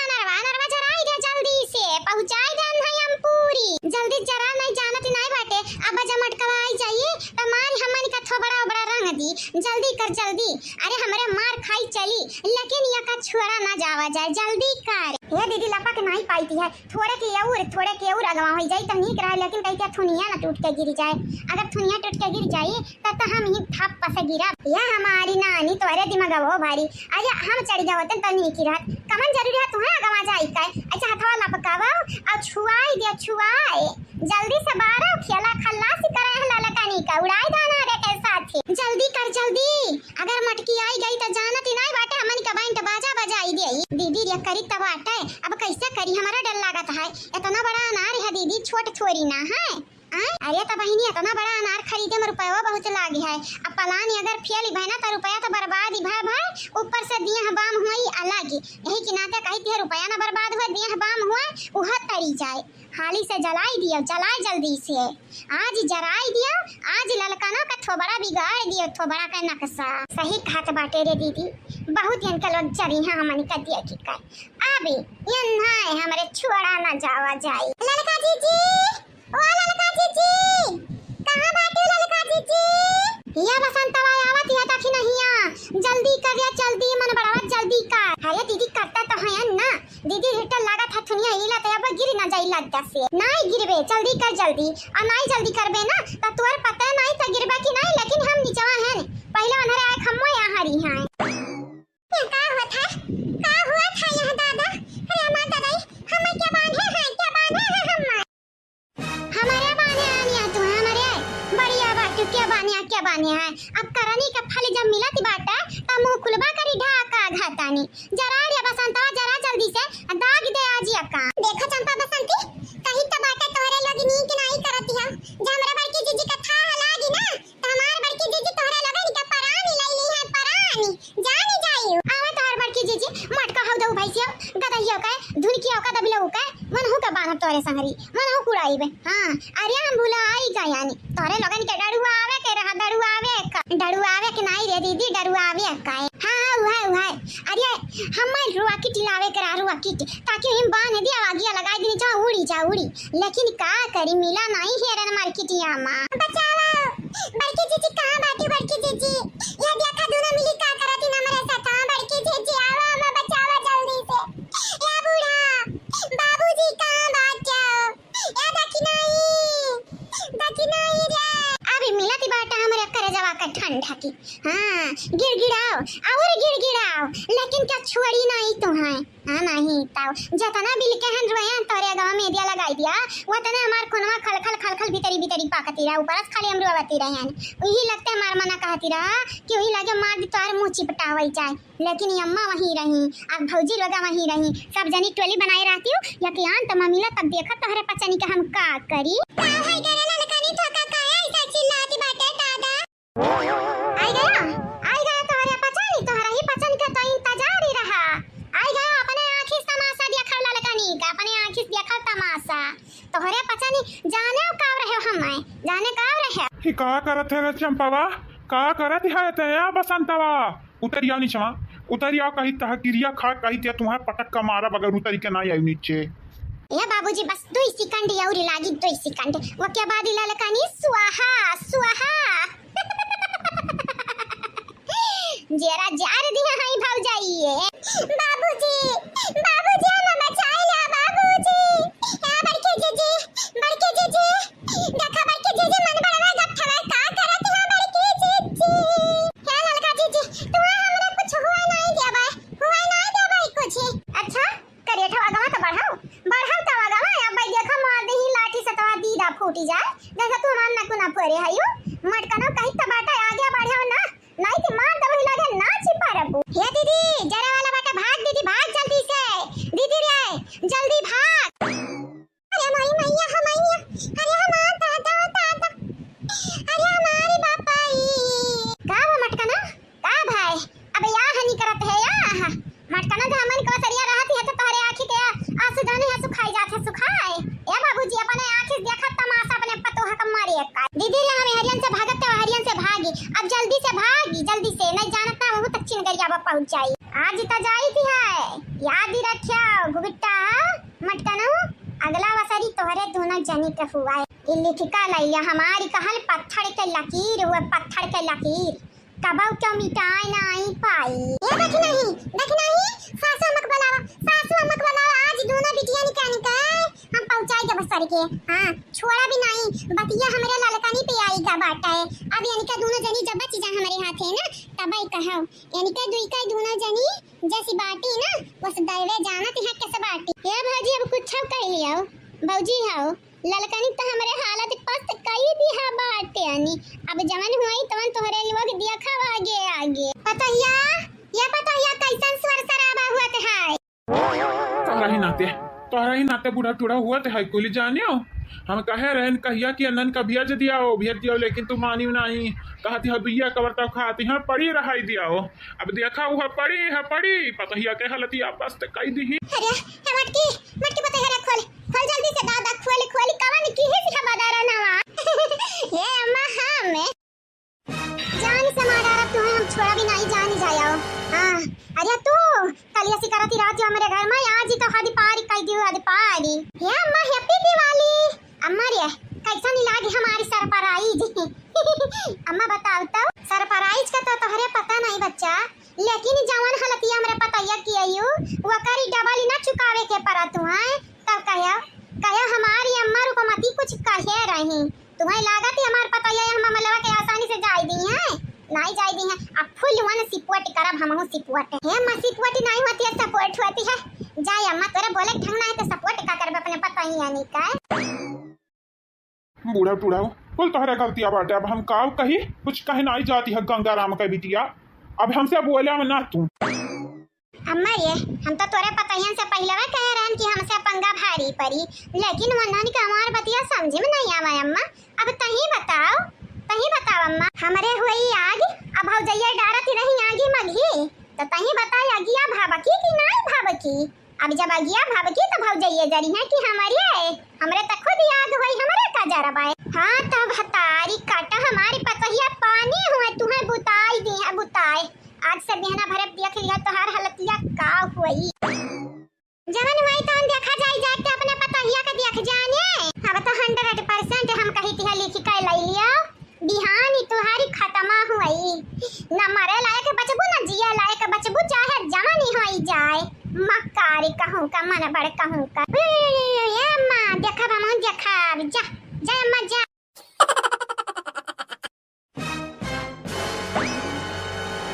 S1: नरवा नरवा जराई दे, जल्दी से पहुंचाई दे हम पूरी, जल्दी जरा नहीं जानती नहीं बाटे। अब जमटकवा आई चाहिए तो मार हमन का थोबड़ा बड़ा रंग दी, जल्दी कर जल्दी। अरे हमरे मार खाई चली लेकिन या का छुड़ा ना जावा जाए, जल्दी कर। ये दीदी लपक नहीं पाईती है, थोड़े के और अगवा हो जाई तो ठीक रहा, लेकिन कहीं क्या थुनिया ना टूट के गिर जाए। अगर थुनिया टूट के गिर जाए तब तो हम ही थप से गिरा। यह हमारी नानी तोरे दिमाग वो भारी, अरे हम चढ़ जावत तो नहीं की रात कमन जरूरी है तुम्हें अगवा जाई का। अच्छा हथवा लपकावा और छुआई दे छुआई, जल्दी से बारा खेला खल्लास करे है ललकानी का, उड़ाई दाना रे के साथ जल्दी कर जल्दी। अगर मटकी आई गई तो जानत ही नहीं बाटे हमन का बाइन बाजा बजाई दे। दीदी रे करी तब आटे अब कैसे करी, हमारा डर लागत है। इतना बड़ा अनार है दीदी, छोट थोड़ी ना है। अरे तो बहिनी इतना बड़ा अनार खरीदे में रुपया बहुत लागे है। अब पलानी अगर फेल बहना तो रुपया तो बर्बाद ही भाई, ऊपर से दिया बाम हुई अलग, यही के नाते कहती है रुपया ना बर्बाद हुआ दिया बाम हुआ वह तरी जाए। हाली से जलाई दियो, जलाए जल्दी से, आज जराई दियो, आज ललकानो का थोबड़ा बिगाड़ दियो, थोबड़ा का नक्शा। सही खात बाटे रे दीदी, बहुत इनका लोग चरी है हमन का दिया की कर। अभी यन्हा हमरे छुड़ा ना जावा जाए। ललका जीजी ओ ललका जीजी कहां बाटे ललका जीजी? या बसंतवा आवत है तखी नहीं, जल्दी कर या जल्दी मन बड़ावा जल्दी कर। अरे दीदी करता तो है ना दीदी, हिट लागत हथुनिया हिला तो अब गिर ना जाई लगता से, नहीं गिरबे जल्दी कर जल्दी, और नहीं जल्दी करबे ना तो तोर पता नहीं तो गिरबे कि नहीं, लेकिन हम नीचवा है पहले अंधेरे आए खम्मो यहाँ हरी हैं। क्या हुआ था यह दादा? अरे मां दादा हमें क्या बांधे हैं हमारे बाने आनिया तो हमारे बढ़िया बात क्या बाने हैं। अब करनी का फल जब मिला थी बाटा तब मुंह खुलबा करी ढाका घातानी। जरा रे बसंतवा जरा जल्दी से दाग दे आजी अक्का। देखो चंपा बसंती कहीं तो बाटा तोरे लगी नीक नहीं करती है, जब हमरा बड़की जीजी का था लागी ना तो हमार बड़की जीजी तोरे लगे का परानी लई है, परानी जानी जाई आवे तोर बड़की जीजी मटका हौ दऊ भैसिया गदहिया का धुनकिया का दबलऊ का मन हो का बांध तोरे संगरी मन हो कुड़ाईबे। हां अरे हम भूला आई का यानी तोरे लगन के डरुआ आवे के रहा, डरुआ आवे के नहीं रे दीदी, डरुआ आवे का। हां उहाय अरे हमर रुआ की टिलावे करा रुआ की ताकि हम बांध दिया आगिया लगा दी जा उड़ी, लेकिन का करी मिला नहीं है रे मार्केटिया मां। बचाओ बड़की जीजी कहां बाटी? बड़की जीजी ये देखा दोनों मिली का करती ना मेरे साथ। बड़की जीजी आओ मैं बचाओ जल्दी से। ए बूढ़ा बाबूजी कहां बाटो? ए दकी नहीं रे अभी मिलती बाटा हमरे करे जवा का ठंडा की। हां गिड़गिड़ाओ लेकिन क्या छोड़ी नहीं तो है। हां नहीं ताऊ जतना बिल के हन रोया तोरे गांव में दिया लगाई दिया वो तने हमार कोनवा खलखल भीतरी पाकती रहा, ऊपर खाली हम रोवती रहे हैं। वही लगते हमार मना कहती रहा कि वही लगे मार दी तोर मुंह चिपटावई जाए, लेकिन अम्मा वहीं रही अब भौजी लोग वहीं रही, सब जनी टोली बनाई रहती हूं या कि आन त मिला तब देखा तोहरे पचनी के हम का करी। का है करे ललकनी ठोका का ऐसा चिल्लाती बाटे दादा। आई गया तोहरे पचनी, तोहरा ही पचन के तो इंतजार ही रहा। आई गया अपने आंखी तमाशा देखा ललकनी का, अपने आंखी देखा तमाशा तोहरे पचनी जाने का रहे हमें जाने का रहे
S2: ही का करत है चंपावा, का करत है ते बसंतवा? उतरिया नीचवा उतरिया कही तह क्रिया खा कही ते तुम्हारे पटक का मारा बगैर उतरी के ना आई नीचे।
S1: ये बाबूजी बस 2 सेकंड और लागी 2 सेकंड वो के बाद ललकनी स्वाहा जरा जार दिया हई भाव जाइए। बाबूजी हमें बचाई ला बाबूजी। ए बड़के जीजी देखा बड़के जीजी मन बड़ा गठवा का करत है बड़के जीजी। हे ललका जीजी तू हमरा कुछ हुआ नहीं देबे कुछ उठी जाए देखा तू हमार ना कुना परे हयो मटकनो कहीं तबाटा आगे बढ़ाओ ना नहीं तो मार दबही लगे ना छिपा रबू हे दीदी जरा वाला बाटा भाग दीदी भाग जल्दी से दीदी रे जल्दी भाग अरे माई मैया हम मैया अरे हमार दादा दादा अरे हमारे बापाई का वो मटकना का भाई अब या हनी करत है या मटकना जो हमन को सरिया रहती है तो तोहरे आंखी के आंसू जाने है सुखाई जात है सुखाए ए बाबूजी अपने आंखी देखत तमाशा अपने पतोह का मारे का दीदी रे हमें हरियन से भागत है हरियन से भागी अब जल्दी से भागी जल्दी से नहीं जानता वो तक चिनगरिया बा पहुंच जाई आज त जाई थी है याद ही रखियो गुबिट्टा मटकना अगला वसरी तोहरे दोनों जनी के हुआ है इल्ली ठिका लैया हमारी कहल पत्थर के लकीर हुए पत्थर के लकीर कबाऊ क्यों मिटाई नहीं पाई ये देख नहीं सासू अमक बनावा आज दोनों बिटिया निकाल हम पहुंचाई के बसर के हां छोड़ा भी नहीं बतिया हमरे ललकानी पे आईगा बाटा है अब यानी का दोनों जनी जब चीज हमारे हाथ है ना तब ही कहो यानी का दुई का दोनों जनी जैसी बाटी ना बस दैवे जानत है कैसे बाटी ये भाजी अब कुछ कह लियो बौजी हाओ ललकानी तो हमारे हालत पास कई दी हा बाटे यानी अब जवन हुई तवन तोहरे लोग देखा आगे पतैया कैसन स्वर सराबा हुआ ते है
S2: तोहरा ही नाते बूढ़ा टूढ़ा हुआ ते है कोली जानियो हम कहे रहन कहिया कि अनन का भेज दिया लेकिन तू मानी नहीं कहती है बिया कबरता खाती है पड़ी रहाई दिया अब देखा हुआ पड़ी पतहिया के हालत आपस ते कई दी
S1: अरे मटकी पतहिया खोल जल्दी से दादा खोल कवन की है हवादारा नवा ये अम्मा हमें जान से मारा तू हम छोड़ा भी नहीं जान जायो हां अरे तू कलिया सी करती रात जो हमारे घर में आज ही तो हद पारी कई दी हद पारी ये अम्मा हैप्पी दिवाली अम्मा रे कैसा नहीं लागे हमारी सरप्राइज अम्मा बताओ तो सरप्राइज का तो तोहरे पता नहीं बच्चा लेकिन जवान हलतिया हमरे पताया कि आयु वकारी डबल ना चुकावे के पड़ा तू है तब कया हमारी अम्मा रुपमती कुछ कहे रही तुम्हें लागत है हमार पताया हम मलवा के आसानी से जाई दी है नहीं जाई दी है अब फुल वन सिपवट करब हमहु सिपवट है म सिपवट नहीं होती है सपोर्ट होती है जाय अम्मा तोरे बोले ढंग ना है तो सपोर्ट का करब अपने पता ही नहीं का
S2: बूढ़ा टूढ़ा बोल तोहरा गलतिया बाटे अब हम काव कही कुछ कहे नहीं जाती है गंगाराम का बिटिया अब हमसे बोले ना तू
S1: अम्मा ये हम तो तोरे पतायन से पहले कह रहन कि हमसे पंगा भारी पड़ी लेकिन वनन का हमार बतिया समझ में नहीं आवा अम्मा अब तही बताओ अम्मा हमरे हुई आग अब हो जइया डारत रही आगी मघी तो तही बता अगिया भाबकी कि नहीं भाबकी अब जब अगिया भाबकी तो भाव जइए जरी है कि हमरे तक खुद याद होई हमरे का जरब है हां तब हतारी काटा हमारी पतहिया पानी हुए तुम्हें बुताई दी है बुताई आज से बिहना भरे देख लिया तोहार हलतिया का हुई जवन हुई तो देखा जाए के अपने पतहिया का देख जाने अब तो 100% हम कही थी लिखी के ले लिया बिहानी तुम्हारी खत्मा हुई न मरे लायक बचबू न जिया लायक बचबू चाहे जवन ही होई जाए मक्कारी कहूं का मन बड़ कहूं का ये मां देखा हम देखा जा अम्मा जा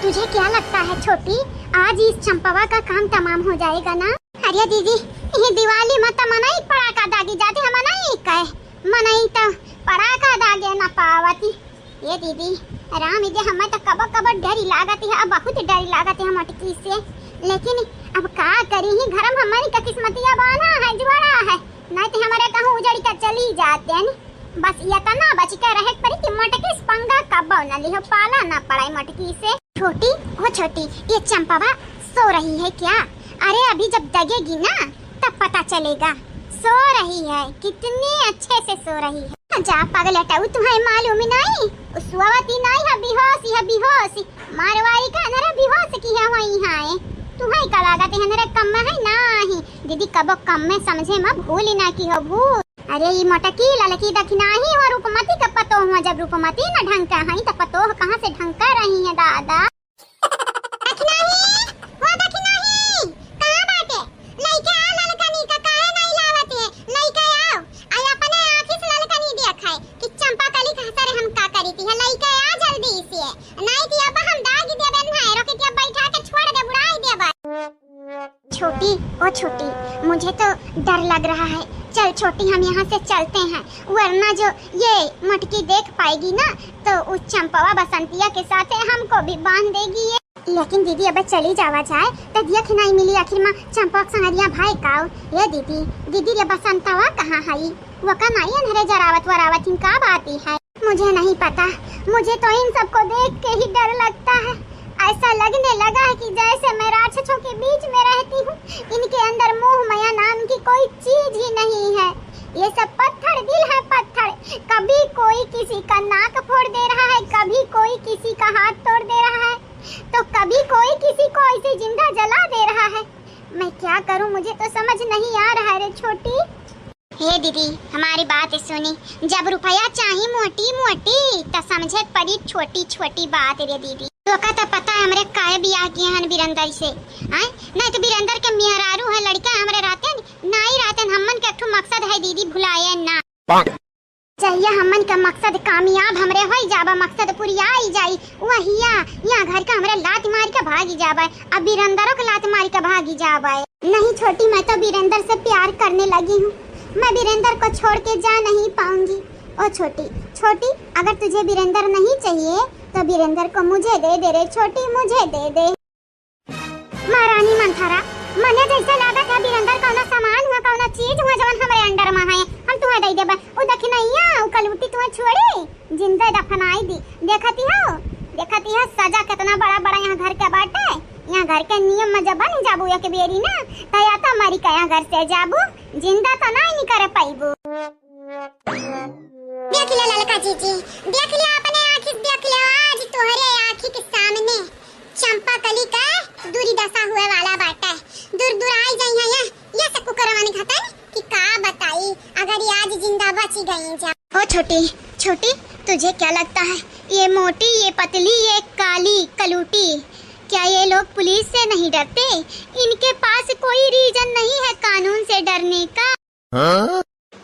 S1: तुझे क्या लगता है छोटी आज इस चंपवा का काम तमाम हो जाएगा ना अरे दीदी ये दिवाली मत मनाई पड़ाका दागी जाते हम नहीं कहे मनाई तो पड़ाका दागे ना पावती ये दीदी राम इजे हमें तो कब डरी लागती है बहुत डरी लागती है मटकी से लेकिन अब का करी ही घरम हमारी का किस्मतिया बना है जुआड़ा है नहीं तो हमारे कहूं उजड़ी का चली जाते हैं बस ये तना बच के रहे परी कि मटकी पंगा कब न लिहो पाला ना पड़ाई मटकी से छोटी ये चंपावा सो रही है क्या अरे अभी जब जगेगी ना तब पता चलेगा सो रही है कितने अच्छे से सो रही है जा पागल हटाऊ तुम्हें मालूम नहीं उसवती नहीं है बेहोशी मारवाड़ी का नरे बेहोश की है वही है तुम्हें का लागत है नरे कम है नहीं दीदी कबो कम में समझे म भूल ना की हो भूल अरे ये मटकी ललकी दखना ही और रूपमती का पतो हुआ जब रूपमती न ढंग का है तो पतो कहां से ढंग कर रही है दादा दखना ही कहां बाटे लइका ललकनी का काहे नहीं लावत है लइका आओ आई अपने आंखी से ललकनी देखाए कि चंपा कली कहां से हम का करी थी लइका आ जल्दी से नहीं कि अब हम दाग देबे ना रोके के बैठा के छोड़ दे बुड़ाई देबे छोटी मुझे तो डर लग रहा है। चल छोटी हम यहाँ से चलते हैं, वरना जो ये मटकी देख पाएगी ना तो उस चंपवा बसंतिया के साथ हमको भी बांध देगी ये। लेकिन दीदी अब चली जावा जाए तो दिया नहीं मिली आखिर में चंपा संगरिया भाई काओ। ये दीदी रे बसंतवा कहाँ है? वो का नहीं अंधेरे जरावत वरावत इनका बाती है। मुझे नहीं पता, मुझे तो इन सबको देख के ही डर लगता है। ऐसा लगने लगा है कि जैसे मैं राक्षसों के बीच में रहती हूँ। इनके अंदर मोह माया नाम की कोई चीज ही नहीं है। ये सब पत्थर दिल है, पत्थर। कभी कोई किसी का नाक फोड़ दे रहा है, कभी कोई किसी का हाथ तोड़ दे रहा है, तो कभी कोई किसी को ऐसे जिंदा जला दे रहा है। मैं क्या करूँ, मुझे तो समझ नहीं आ रहा है रे छोटी। हे दीदी हमारी बात सुनी, जब रुपया चाहिए मोटी मोटी तो समझे पड़ी छोटी छोटी बात रे दीदी। तो का तो पता है हमरे काय बियाह किए हन बीरंदर से, हैं? नहीं तो बीरंदर के मेहरारू है लड़का हमरे रहते नहीं रहते। हमन के एक मकसद है दीदी, भुलाए ना चाहिए। हमन का मकसद कामयाब हमरे हो जाबा, मकसद पूरी आई जाई। वहिया यहाँ घर का हमरे लात मार के भागी जाबा, अब बीरंदरों के लात मार के भागी जाबा। नहीं छोटी, मैं तो बीरंदर से प्यार करने लगी हूँ। मैं बीरंदर को छोड़ के जा नहीं पाऊंगी। ओ छोटी अगर तुझे बीरंदर नहीं चाहिए तो बीरंदर को मुझे दे दे रे छोटी, मुझे दे दे। महारानी मंथरा, मने जैसे लगा था बीरंदर कौना सामान हुआ, कौना चीज हुआ जवन हमरे अंडर में है, हम तुम्हें दे देबा। ओ दखनैया उ कलूटी तुम्हें छोड़ी जिंदा दफनाई दी। देखती हो सजा कितना बड़ा बड़ा यहाँ घर के बाटे। यहाँ घर के नियम में जब बन जाबू एक बेरी ना तो या तो मरी का यहाँ घर से जाबू, जिंदा तो नहीं करे पाइबू। देख ले ललका जीजी, देख ले अपने आँखी, देख ले आज तोहरे आँखी के सामने चंपा कली का दूरी दशा हुए वाला बाटा। दूर आई जाई है ये सब कुकरवानी खाता कि का बताई अगर ये आज जिंदा बची गई जा। ओ छोटी तुझे क्या लगता है ये मोटी, ये पतली, ये काली कलूटी, क्या ये लोग पुलिस से नहीं डरते? इनके पास कोई रीजन नहीं है कानून से डरने का।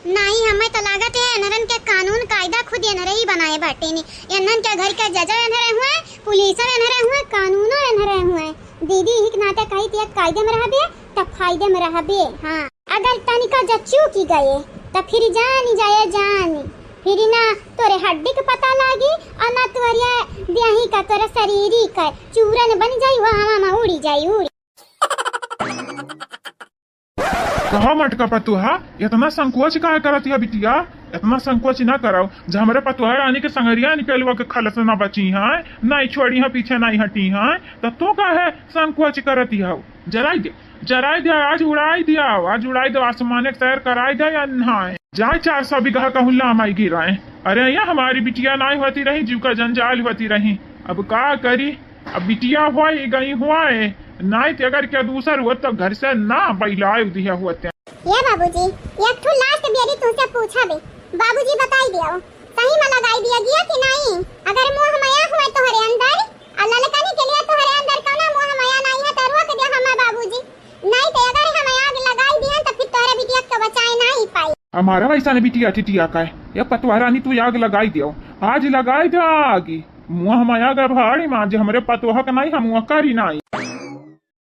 S1: नहीं, हमें तो लागत है अनरन के कानून कायदा खुद अनरे ही बनाए बाटे ने। अनरन के घर के जज अनरे हुए, पुलिस अनरे हुए, कानून अनरे हुए। दीदी ही नाते कही थी कायदे में रहबे तब फायदे में रहबे। हाँ, अगर तनिका जच्चू की गए तो फिर जान फिर ना तोरे हड्डी का पता लागी और ना तोरे देही का तोरे शरीरी का चूरन बन जाई, वहाँ में उड़ी जाई उड़ी।
S2: कहा मटका पतुहा इतना संकोच काहे करती है बिटिया? इतना संकोच ना कराओ। जब हमारे पतुहा रानी के संगरिया निकलवा के खलस ना बची है, नहीं छोड़ी है, पीछे नहीं हटी है, तो का है संकोच करती है? जराई दे आज उड़ाई दो आसमान के सैर कराई दे या नहाए जाए 400 बीघा का हुल्ला हमारी गिराए। अरे यहाँ हमारी बिटिया नहीं होती रही, जीव का जंजाल होती रही। अब का करी, अब बिटिया हुआ गई हुआ है नहीं तो अगर क्या दूसर हुआ तो घर से ना बैलाए दिया होते।
S1: ये बाबूजी एक ठो लास्ट बेरी तुमसे पूछा बे, बाबूजी बताई दियो सही में लगाई दिया गया कि नहीं? अगर मोह माया हुआ तोहरे अंदर अल्लाह लकाने के लिए तोहरे अंदर कौन मोह माया नहीं है तो रोक दे हम बाबूजी, नहीं तो अगर हम आग लगाई दिया तो फिर तोहरे बिटिया को बचाए नहीं पाई।
S2: हमारा वैसा ने बिटिया टिटिया का है ये पतवारा नहीं तू आग लगाई दियो, आज लगाई दे आग मुँह माया का भाड़ी माँ जो हमारे पतोहा का नहीं हम करी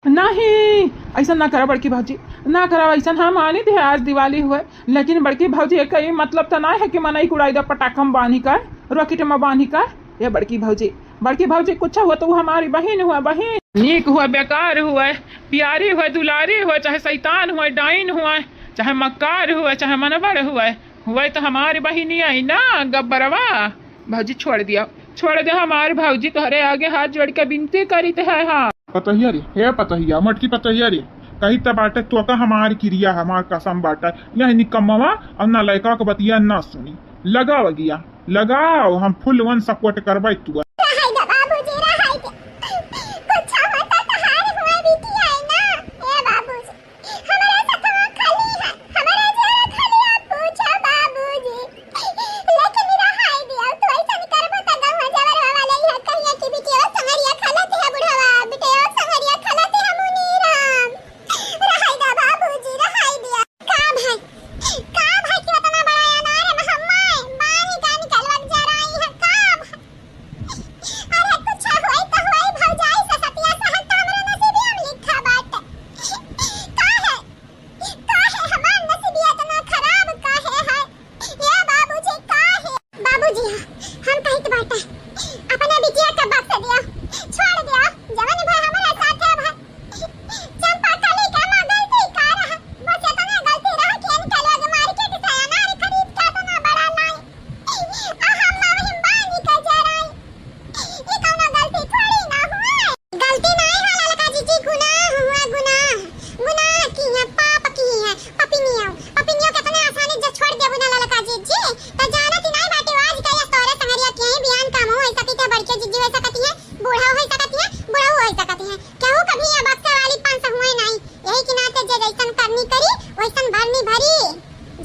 S3: नहीं ऐसा ना करा बड़की भाजी, ना करा ऐसा। हम आने थे आज दिवाली हुए, लेकिन बड़की भाजी एक ही मतलब तो ना है कि मनाई कुड़ाई दा पटाखा में बांधी का रॉकेट में बांधी का। ये बड़की भाजी कुछ हुआ तो वो हमारी बहन हुआ, बहन नीक हुआ बेकार हुआ, प्यारी हुआ दुलारी हुआ, चाहे शैतान हुआ डाइन हुआ, चाहे मक्कार हुआ, चाहे मनवर हुआ तो हमारी बहनी आई ना गब्बरवा। भाजी छोड़ दे हमारे भाजी तोहरे आगे हाथ जोड़ के विनती करी थे। हाँ
S2: पतहिया रे, हे पतहिया मटकी पतहिया रे, कही तब बाटे तो का हमारी क्रिया हमार कसम बाटा यह निकम्मवा और ना लड़का को बतिया ना सुनी। लगाओ हम फुल वन सपोर्ट करवाई तू।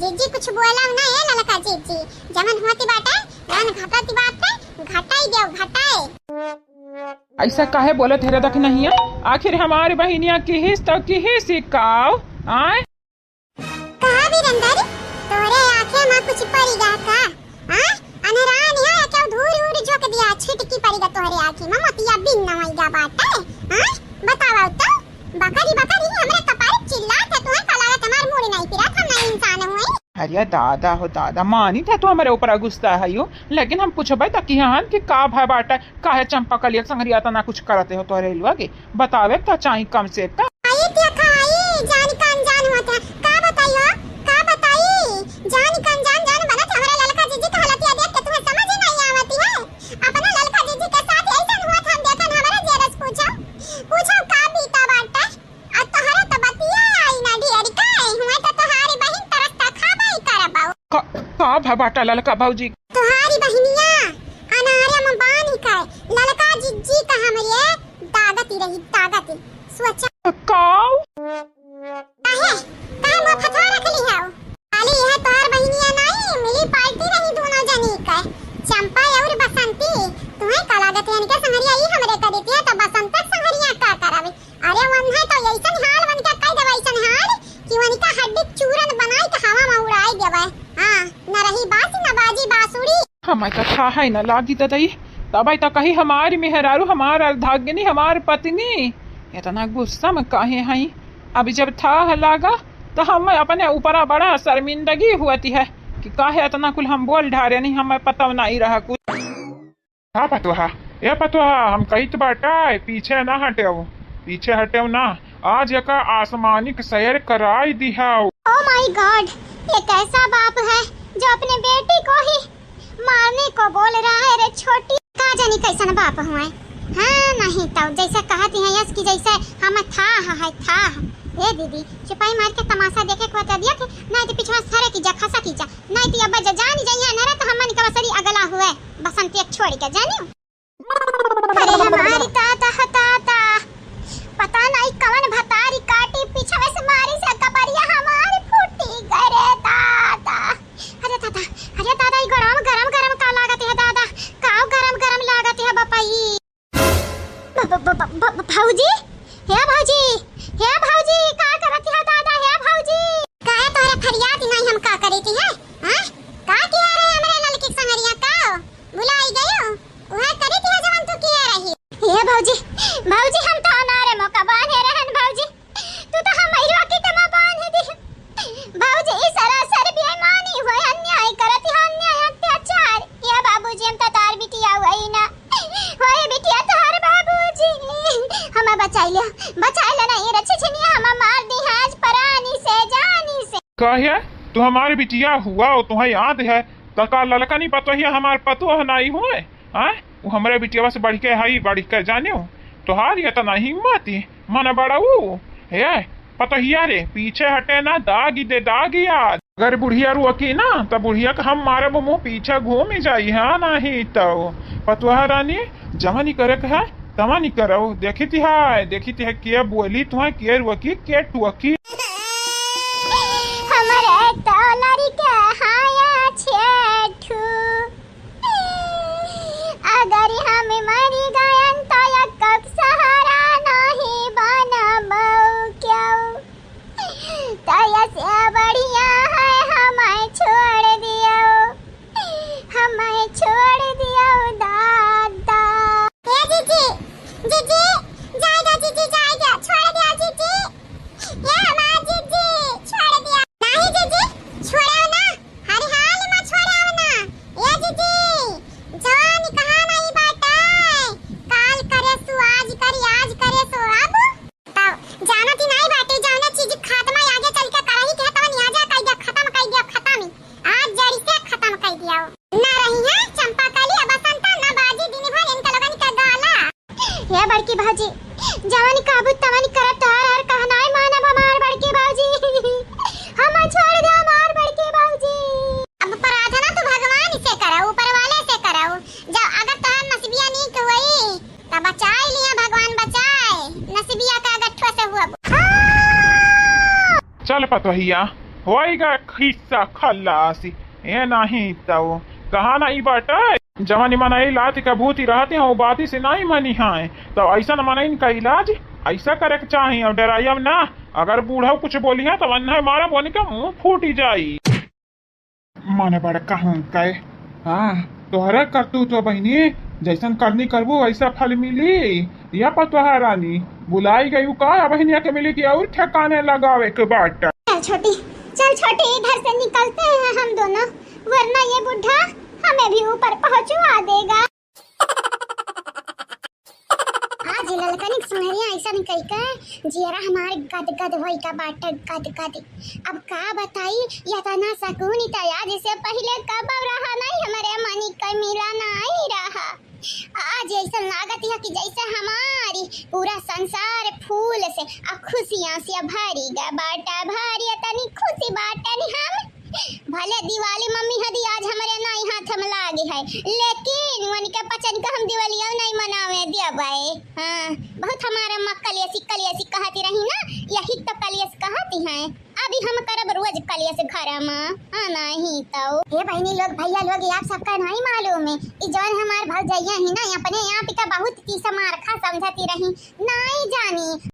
S1: जीजी कुछ बोला ना है ललका जीजी, जमन होती बाटे जमन घटाती बाटे घटाई देओ घटाए।
S3: ऐसा काहे बोले थे तक नहीं है? आखिर हमारी बहनिया की हिस तो की ही सिकाओ आए।
S1: कहा भी रंदारी तोरे आंखें में कुछ पड़ेगा का? हां अनरान है क्या धूर उड़ झोंक दिया छिटकी पड़ेगा तोरे आंखें में मोतिया बिन न होइगा बाटे। हां बताओ तो बकरी हमरे कपार चिल्लात है तुम्हें का लागत हमार मुड़ी नहीं पिरा हम नहीं इंसान हुए।
S3: अरे दादा हो दादा मानी था तो हमारे ऊपर गुस्सा है यो, लेकिन हम पूछबे तक यहाँ कि का भाई बाटा काहे चंपा कलिया संगरिया तना कुछ करते हो तो रेलवा के बतावे तो चाहे कम से कम।
S1: आई ते खाई जान कान जान होता का बताइयो का बताई जान कान जान बना हमारा ललका जीजी का हालत देख के तुम्हें समझ ही नहीं आवती है। अपना ललका जीजी के साथ ऐसा हुआ था हम देखन हमारा जेरस पूछो का बीता बाटा आ तोहरा तो बतिया आई ना ढेरी काए हुए तो तोहारी बहन तरसता खाबाई करबाओ
S3: का भाई बाटा ललका भौजी
S1: तोहारी बहनिया अनारे में बानी का ललका जीजी का हमरे दागती रही दागती सोचा
S3: काऊ
S1: काहे वो फतवा रख ली है खाली यह तोहर बहनिया नहीं मिली पार्टी रही दोनों जनी का चंपा और बसंती तुम्हें का लागत है इनके संगरिया ही हमरे कर देती है तो बसंत संगरिया का करावे। अरे वन है तो ऐसन हाल वन का कई दवाई सन हाल कि वन का हड्डी चूरन बनाई के हवा में उड़ाई देवे। हां न रही बास न बाजी बांसुरी
S3: हमें तो था है न लागी तो दई तब तो कही हमारी मेहरारू हमार अर्धांगिनी हमार पत्नी इतना गुस्सा में काहे हई। अभी जब था लागा तो हम अपने ऊपर बड़ा शर्मिंदगी हुआती है कि काहे इतना कुल हम बोल ढारे नहीं हमें पता नहीं रहा कुछ।
S2: हाँ पतुहा ये पतुहा हम कही तो बाटा पीछे ना पीछे हटे ना आज एक आसमानी सैर कराई दिया।
S1: ओह माय गॉड ये कैसा बाप है जो अपने बेटी को ही मारने को बोल रहा है रे छोटी का जानी कैसा बाप हुआ। हाँ नहीं तो जैसे कहती है यस की जैसे हम था ए दीदी सिपाही मार के तमाशा देखे को बता दिया कि नहीं तो पिछवा सारे की जा खसा की जा नहीं तो अब जानी जाइए ना तो हमन का सरी अगला हुए बसंती एक छोड़ के जानी। अरे हमारी ताता पता नहीं कौन भतारी काटी पिछवा से मारी से कपड़िया हमारी फूटी गरे दादा। अरे दादा ये गरम का लागत है दादा काव गरम लागत है बपाई। भाऊजी हे भाऊजी का करत है दादा हे भाऊजी काहे तोरे फरियाद नहीं हम का करी थी है। हां का किया रे हमरे लड़की संगरिया का बुलाई गयो ओहे करी थी जवन तू किया रही। हे भाऊजी हम तो अनारे मौका बांधे रहन भाऊजी तू तो हम महिला की तमा बांध दी भाऊजी इस सरासर बेईमानी होय अन्याय करत है अन्याय अत्याचार ये बाबूजी हम तो तार बिटिया हुई ना होए बिटिया तोहर बाबूजी हमें बचा ले नहीं रची छिनिया हम मार दी आज परानी से जानी से।
S2: कहे तू हमारे बिटिया हुआ हो तुम्हें याद है तो का ललका नहीं पतो है हमार पतो नहीं हुए हैं वो हमारे बिटिया से बढ़ के हाई बढ़ के जाने हो तोहार ये तो नहीं हिम्मती मन बड़ा वो है पतो हिया रे पीछे हटे ना दागी याद अगर बुढ़िया रुकी ना तो बुढ़िया का हम मारे मुंह पीछे घूम ही जाई है नहीं तो पतुहा रानी जवानी करे है तमानी करो देखी थी के बोली तुम्हें के रुकी के टुकी
S1: हमरे तो लड़के हाया छेठू अगर हम मर गए तो कब सहारा नहीं बनबो क्यों तया से बढ़िया है हमें छोड़ दियो दादा। ए जीजी जाएगा छोड़ दिया जीजी ये हमारा जीजी छोड़ दिया नहीं जीजी छोड़ो ना हर हाल में छोड़ो ना ये जीजी जवानी कहां नहीं बाटे काल करे सु आज करे सो अब तब जाना थी नहीं बाटे जाने चीज खात्मा आगे चल के करही के तब नहीं आजा कह खत्म ही आज जड़ी से खत्म कर दिया ना रही है चंपा काली बसंत ना बाजी दिन भर इनका लगन का गाला ये बड़की भाजी जवानी काबू तवानी करत हर कहना है मानव हमार बड़की भाजी हम छोड़ दे हमार बड़की भाजी। अब प्रार्थना तो भगवान से करो ऊपर वाले से करो जब अगर तो नसीबिया नहीं हुई तब बचाए लिया भगवान बचाए नसीबिया का गठवा से हुआ।
S2: चल पतोहिया होएगा हिस्सा खल्लासी ये नहीं तो कहा नहीं बाटा जवानी मनाई लाती का भूति रहती है वो बाती से नहीं मनी है तो ऐसा न मनाई इनका इलाज ऐसा करे के चाहिए और डराइया ना अगर बूढ़ा कुछ बोली है तो अन्ना मारा बोने का मुंह फूटी जाई माने बड़ा कहूँ कहे हाँ तोहरा करतू तो बहनी जैसन करनी करबू वैसा फल मिली या पतोहा रानी बुलाई गई का बहनिया के मिली की और ठिकाने लगावे के बाट
S1: चल छोटी इधर से निकलते हैं हम दोनों वरना ये बुढ़ा हमें भी ऊपर पहुंचवा देगा। आज ललकनिक सुनहरिया ऐसा नहीं कही का जियरा हमारे गद गद होई का बाट गद गद अब का बताई या तना सकून तया जैसे पहले कब रहा नहीं हमारे मनी का मिला नहीं रहा आज ऐसा लागत है कि जैसे हमारी पूरा संसार फूल से और खुशियां से भरी गा बाटा भरी तनी खुशी बाटनी हम भले दिवाली मम्मी हदी आज हमारे नाई हाथ में लागे है लेकिन मन के पचन का हम दिवाली नहीं मनावे दिया भाई हाँ बहुत हमारा माँ कलियसी कहती रही ना यही तो कलियस कहती है अभी हम करब रोज कलियस घर में नहीं तो ये बहनी लोग भैया लोग आप सबका नहीं मालूम है कि जौन हमार भौजैया ही ना अपने यहाँ पे का बहुत तीसा मार खा समझती रही नहीं जानी